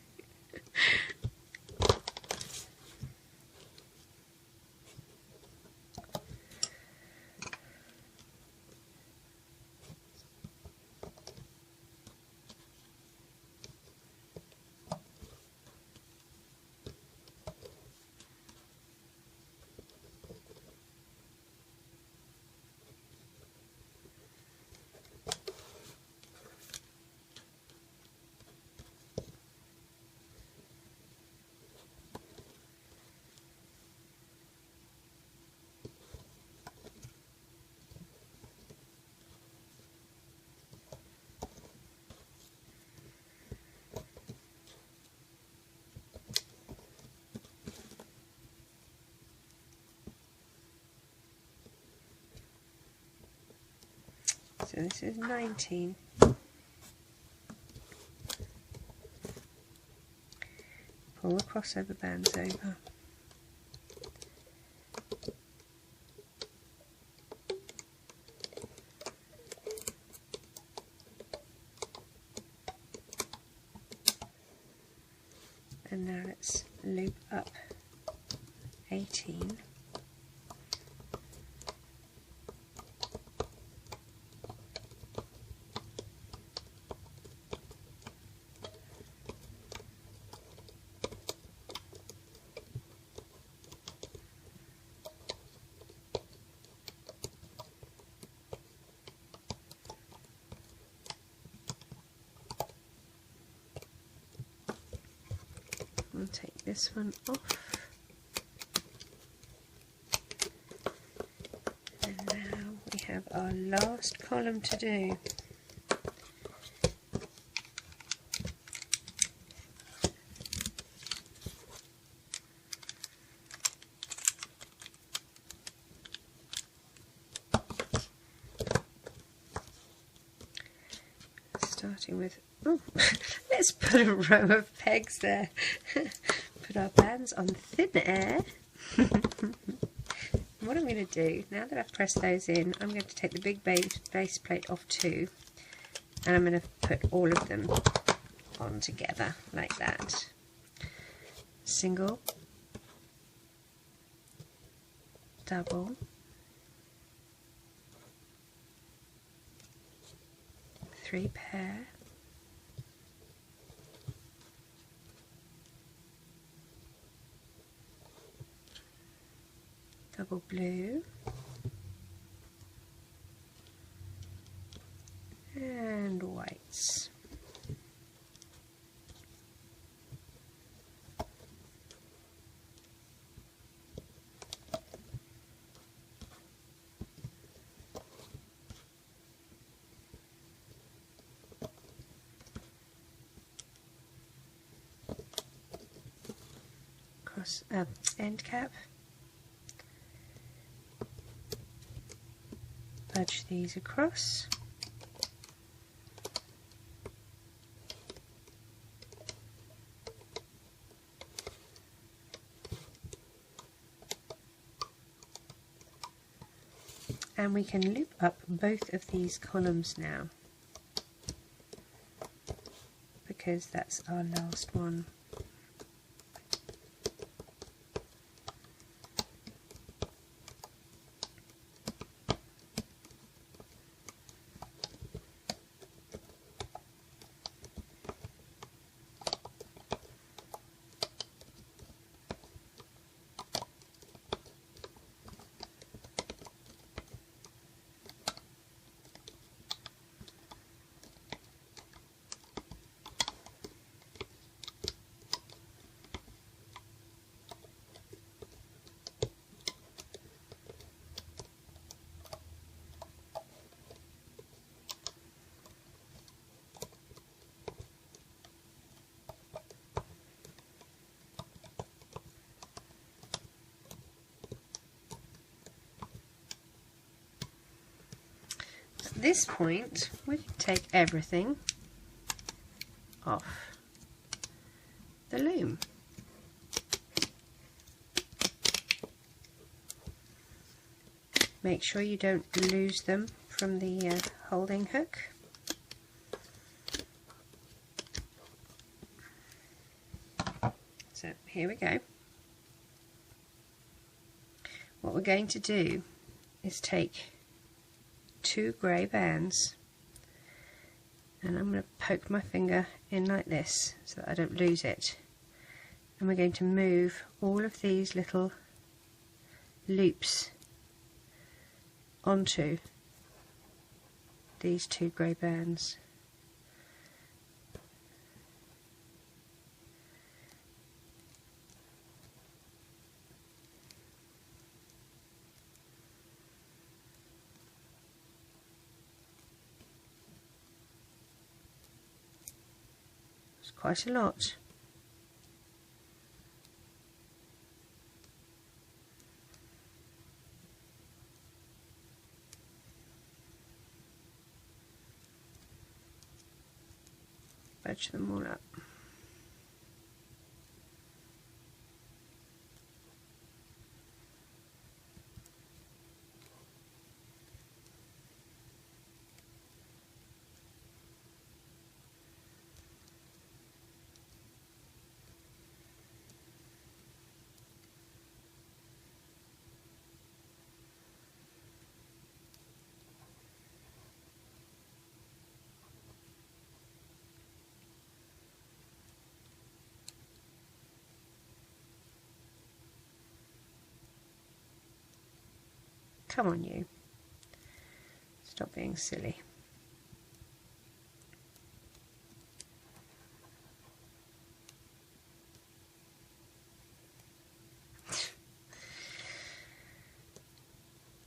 So this is 19. Pull the crossover bands over. And now let's loop up 18. We'll take this one off, and now we have our last column to do. starting with, oh, let's put a row of pegs there. Put our bands on thin air. What I'm going to do, now that I've pressed those in, I'm going to take the big base plate off too, and I'm going to put all of them on together like that. Single, double, three pair, double blue, and whites. Cross end cap. Budge these across. And we can loop up both of these columns now, because that's our last one. At this point, we can take everything off the loom. Make sure you don't lose them from the holding hook. So here we go. What we're going to do is take two grey bands, and I'm going to poke my finger in like this so that I don't lose it, and we're going to move all of these little loops onto these two grey bands. Quite a lot. Budge them all up. Come on, you. Stop being silly.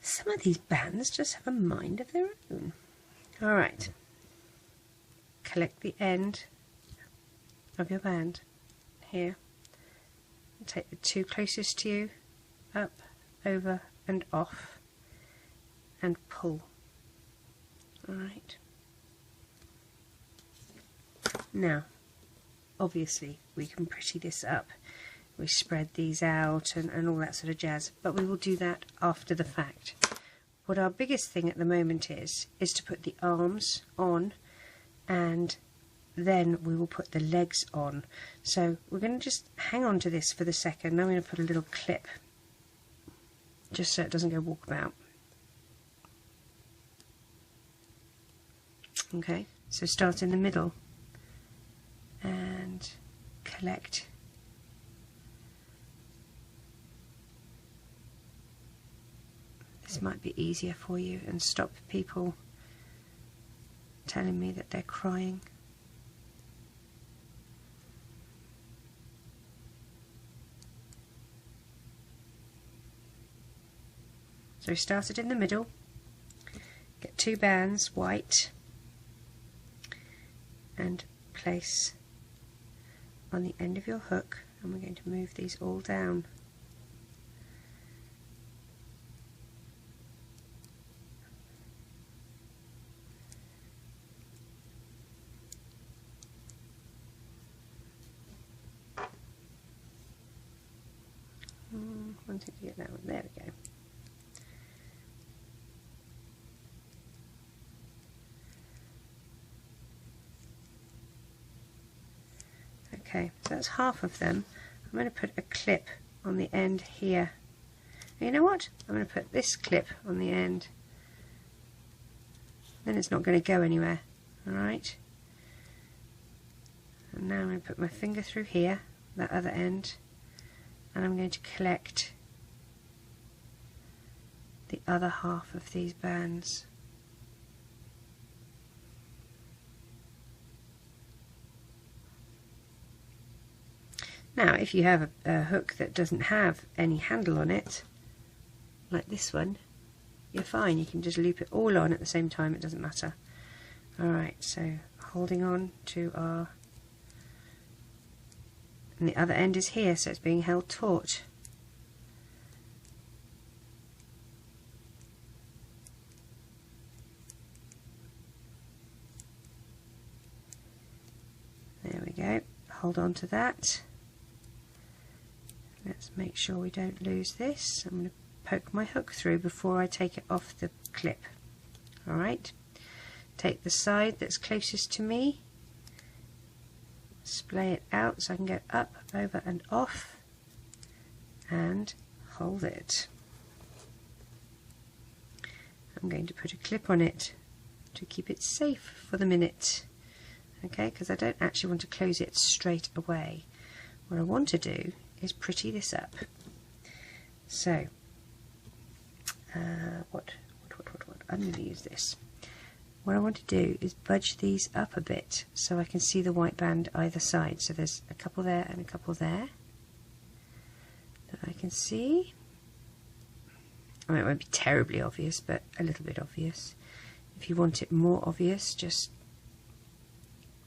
Some of these bands just have a mind of their own. Alright. Collect the end of your band here. Take the two closest to you, up, over and off, and pull. Alright. Now, obviously, we can pretty this up. We spread these out and all that sort of jazz, but we will do that after the fact. What our biggest thing at the moment is to put the arms on, and then we will put the legs on. So we're going to just hang on to this for the second. I'm going to put a little clip just so it doesn't go walkabout. Okay, so start in the middle and collect. This might be easier for you and stop people telling me that they're crying. So we started in the middle, get 2 bands white and place on the end of your hook, and we're going to move these all down. Wanted to get that one, there we go. Okay, so that's half of them. I'm going to put a clip on the end here. And you know what? I'm going to put this clip on the end. Then it's not going to go anywhere. Alright? And now I'm going to put my finger through here, that other end, and I'm going to collect the other half of these bands. Now, if you have a hook that doesn't have any handle on it, like this one, you're fine. You can just loop it all on at the same time, it doesn't matter. Alright, so holding on to our... and the other end is here, so it's being held taut. There we go. Hold on to that. Let's make sure we don't lose this. I'm going to poke my hook through before I take it off the clip. Alright, take the side that's closest to me, splay it out so I can go up, over and off, and hold it. I'm going to put a clip on it to keep it safe for the minute, okay, because I don't actually want to close it straight away. What I want to do is pretty this up. So what I'm going to use this. What I want to do is budge these up a bit so I can see the white band either side. So there's a couple there and a couple there that I can see. I mean, it won't be terribly obvious, but a little bit obvious. If you want it more obvious, just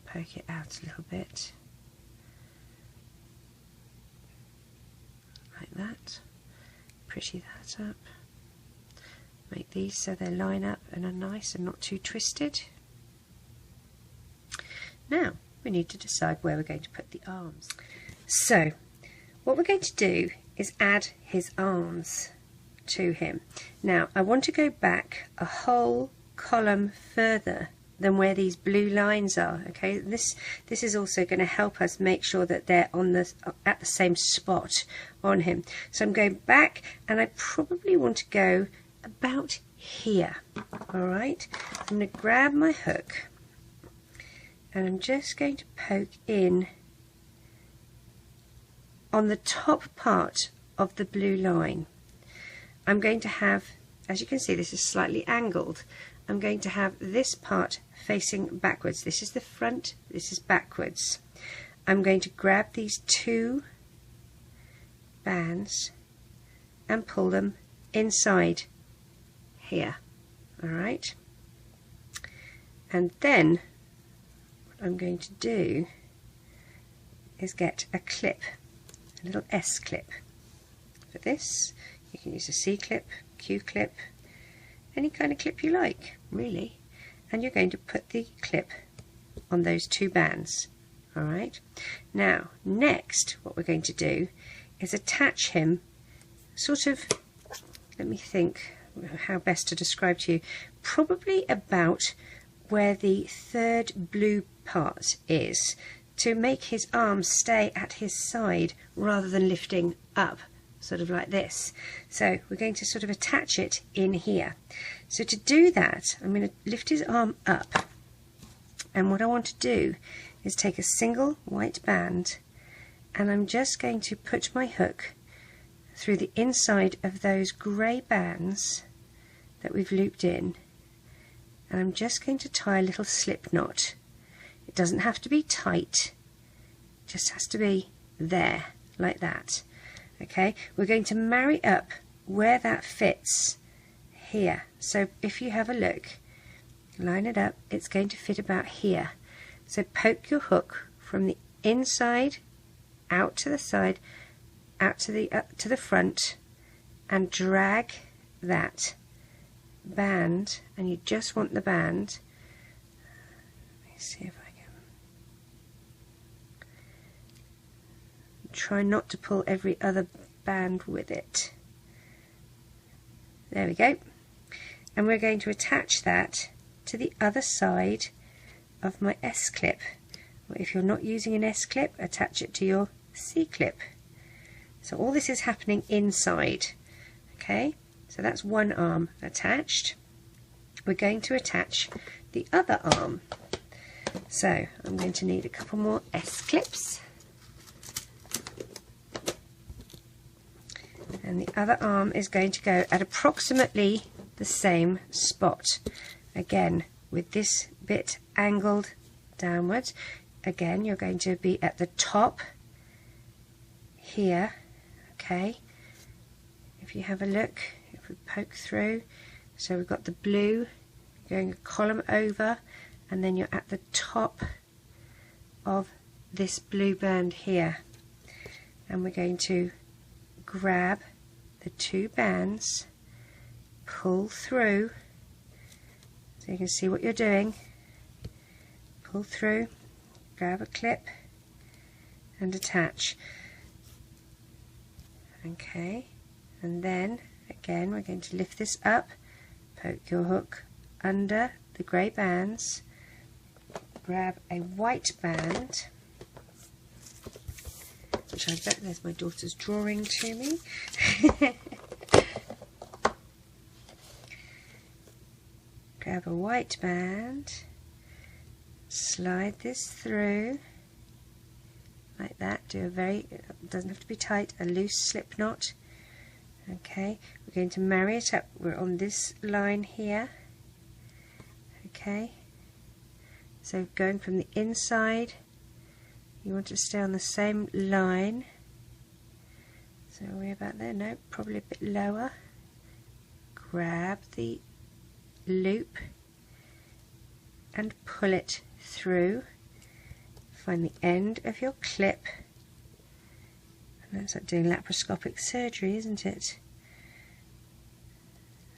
poke it out a little bit. Like that. Pretty that up. Make these so they line up and are nice and not too twisted. Now we need to decide where we're going to put the arms. So what we're going to do is add his arms to him. Now I want to go back a whole column further than where these blue lines are. Okay, this is also going to help us make sure that they're on at the same spot on him. So I'm going back, and I probably want to go about here. Alright, I'm going to grab my hook and I'm just going to poke in on the top part of the blue line. I'm going to have, as you can see, this is slightly angled. I'm going to have this part facing backwards. This is the front, this is backwards. I'm going to grab these 2 bands and pull them inside here. Alright, and then what I'm going to do is get a clip, a little S clip. For this you can use a C clip, Q clip, any kind of clip you like really, and you're going to put the clip on those 2 bands Alright, now next what we're going to do is attach him sort of, let me think how best to describe to you, probably about where the third blue part is, to make his arms stay at his side rather than lifting up, sort of like this. So we're going to sort of attach it in here. So to do that, I'm going to lift his arm up, and what I want to do is take a single white band, and I'm just going to put my hook through the inside of those grey bands that we've looped in, and I'm just going to tie a little slip knot. It doesn't have to be tight, it just has to be there, like that. Okay, we're going to marry up where that fits here. So if you have a look, line it up, it's going to fit about here. So poke your hook from the inside out to the side, out to the front, and drag that band, and you just want the band. Let me see if I can try not to pull every other band with it. There we go. And we're going to attach that to the other side of my S-clip. If you're not using an S-clip, attach it to your C-clip. So all this is happening inside. Okay, so that's one arm attached. We're going to attach the other arm. So I'm going to need a couple more S-clips. And the other arm is going to go at approximately the same spot. Again, with this bit angled downwards. Again, you're going to be at the top here. Okay, if you have a look, if we poke through, so we've got the blue going a column over, and then you're at the top of this blue band here, and we're going to grab the two bands, pull through, so you can see what you're doing, pull through, grab a clip and attach. Okay, and then again we're going to lift this up, poke your hook under the grey bands, grab a white band, which I bet there's my daughter's drawing to me. Grab a white band, slide this through like that, do a very, it doesn't have to be tight, a loose slip knot. Okay, we're going to marry it up, we're on this line here. Okay, so going from the inside, you want to stay on the same line. So are we about there? No, probably a bit lower. Grab the loop and pull it through. Find the end of your clip. And that's like doing laparoscopic surgery, isn't it?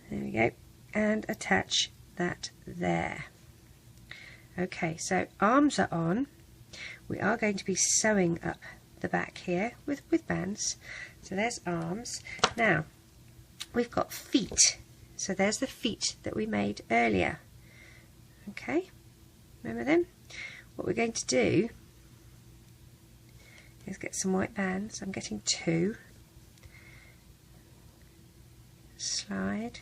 There we go. And attach that there. Okay, so arms are on. We are going to be sewing up the back here with bands. So there's arms. Now we've got feet. So there's the feet that we made earlier. Okay, remember them? What we're going to do is get some white bands. I'm getting two. Slide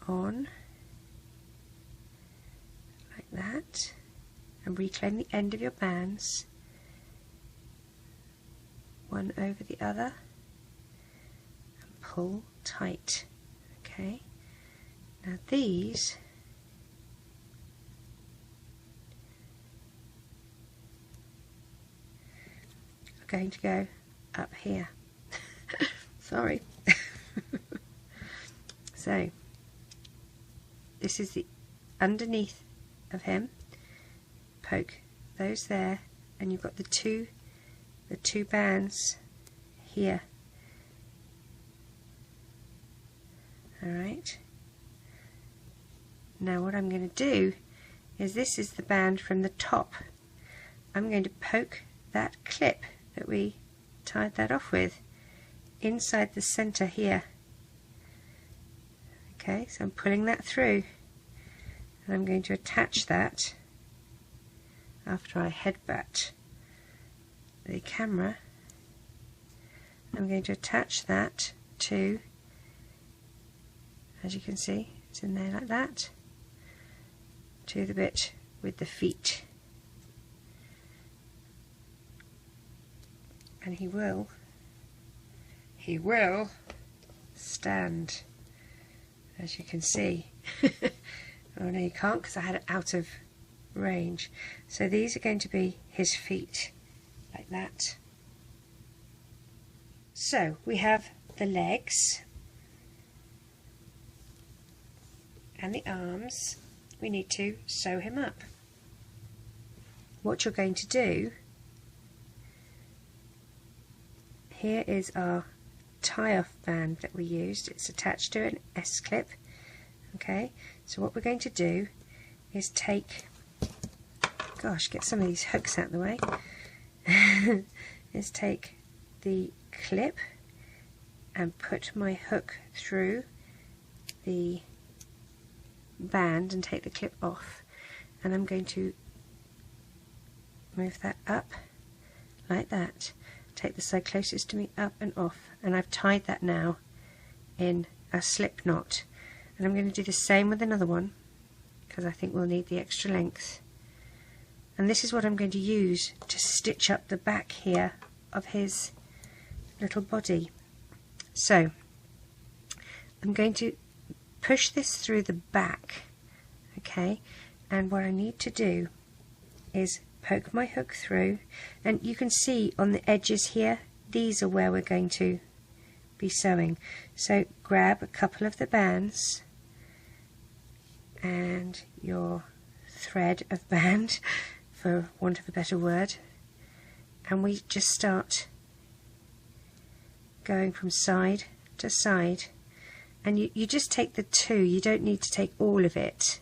on like that, and reclaim the end of your bands, one over the other, and pull tight. Okay, now these are going to go up here. Sorry. So this is the underneath of him. Poke those there, and you've got the two bands here. Alright, now what I'm going to do is, this is the band from the top, I'm going to poke that clip that we tied that off with inside the center here. Okay, so I'm pulling that through, and I'm going to attach that after I headbutt the camera. I'm going to attach that to, as you can see, it's in there like that, to the bit with the feet. And he will stand, as you can see. Oh no, you can't, because I had it out of range. So these are going to be his feet, like that. So we have the legs and the arms. We need to sew him up. What you're going to do, here is our tie-off band that we used. It's attached to an S-clip. Okay, so what we're going to do is take, gosh, get some of these hooks out of the way, is take the clip and put my hook through the band and take the clip off, and I'm going to move that up like that, take the side closest to me up and off, and I've tied that now in a slip knot. And I'm going to do the same with another one, because I think we'll need the extra length. And this is what I'm going to use to stitch up the back here of his little body. So I'm going to push this through the back, okay, and what I need to do is poke my hook through, and you can see on the edges here, these are where we're going to be sewing. So grab a couple of the bands and your thread of band, for want of a better word, and we just start going from side to side, and you just take the two, you don't need to take all of it.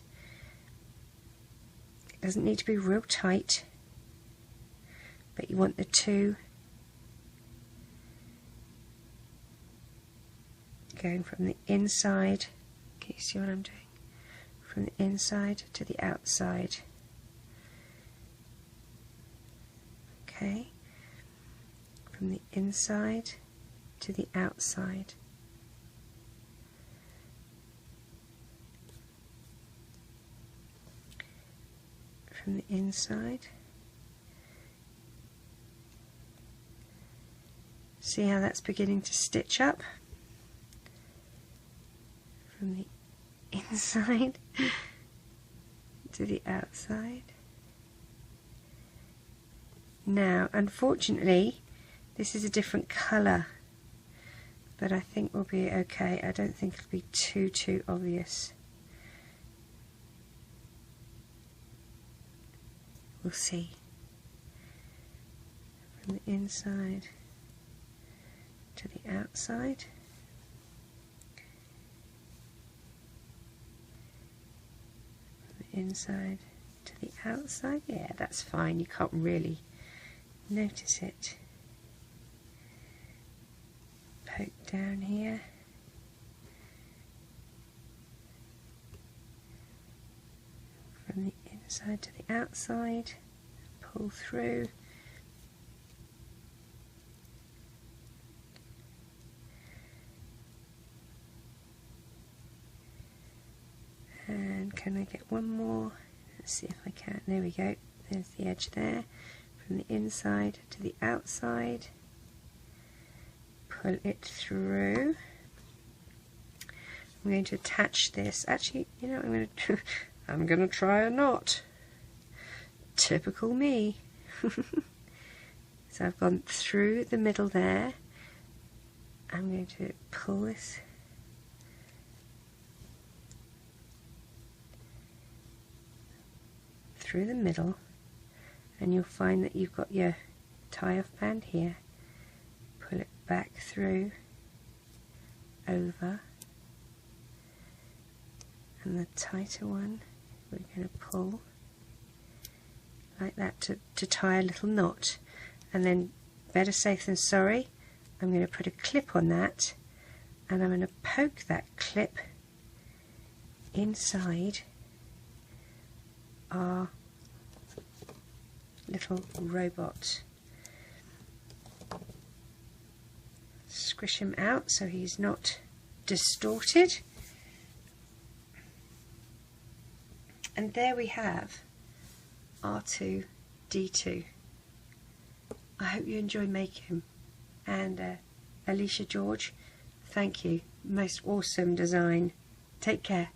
It doesn't need to be real tight, but you want the two going from the inside. Can you see what I'm doing? From the inside to the outside. Okay, from the inside to the outside. From the inside. See how that's beginning to stitch up? From the inside to the outside. Now, unfortunately, this is a different colour, but I think we'll be okay. I don't think it'll be too obvious. We'll see. From the inside to the outside. From the inside to the outside. Yeah, that's fine. You can't really notice it. Poke down here. From the inside to the outside. Pull through. And can I get one more? Let's see if I can. There we go. There's the edge there. From the inside to the outside. Pull it through. I'm going to attach this. Actually, you know what I'm going to do? I'm going to try a knot. Typical me. So I've gone through the middle there. I'm going to pull this through the middle, and you'll find that you've got your tie-off band here. Pull it back through, over, and the tighter one we're going to pull like that to tie a little knot, and then better safe than sorry, I'm going to put a clip on that, and I'm going to poke that clip inside our little robot. Squish him out so he's not distorted, and there we have R2D2. I hope you enjoy making him, and Alicia George, thank you, most awesome design. Take care.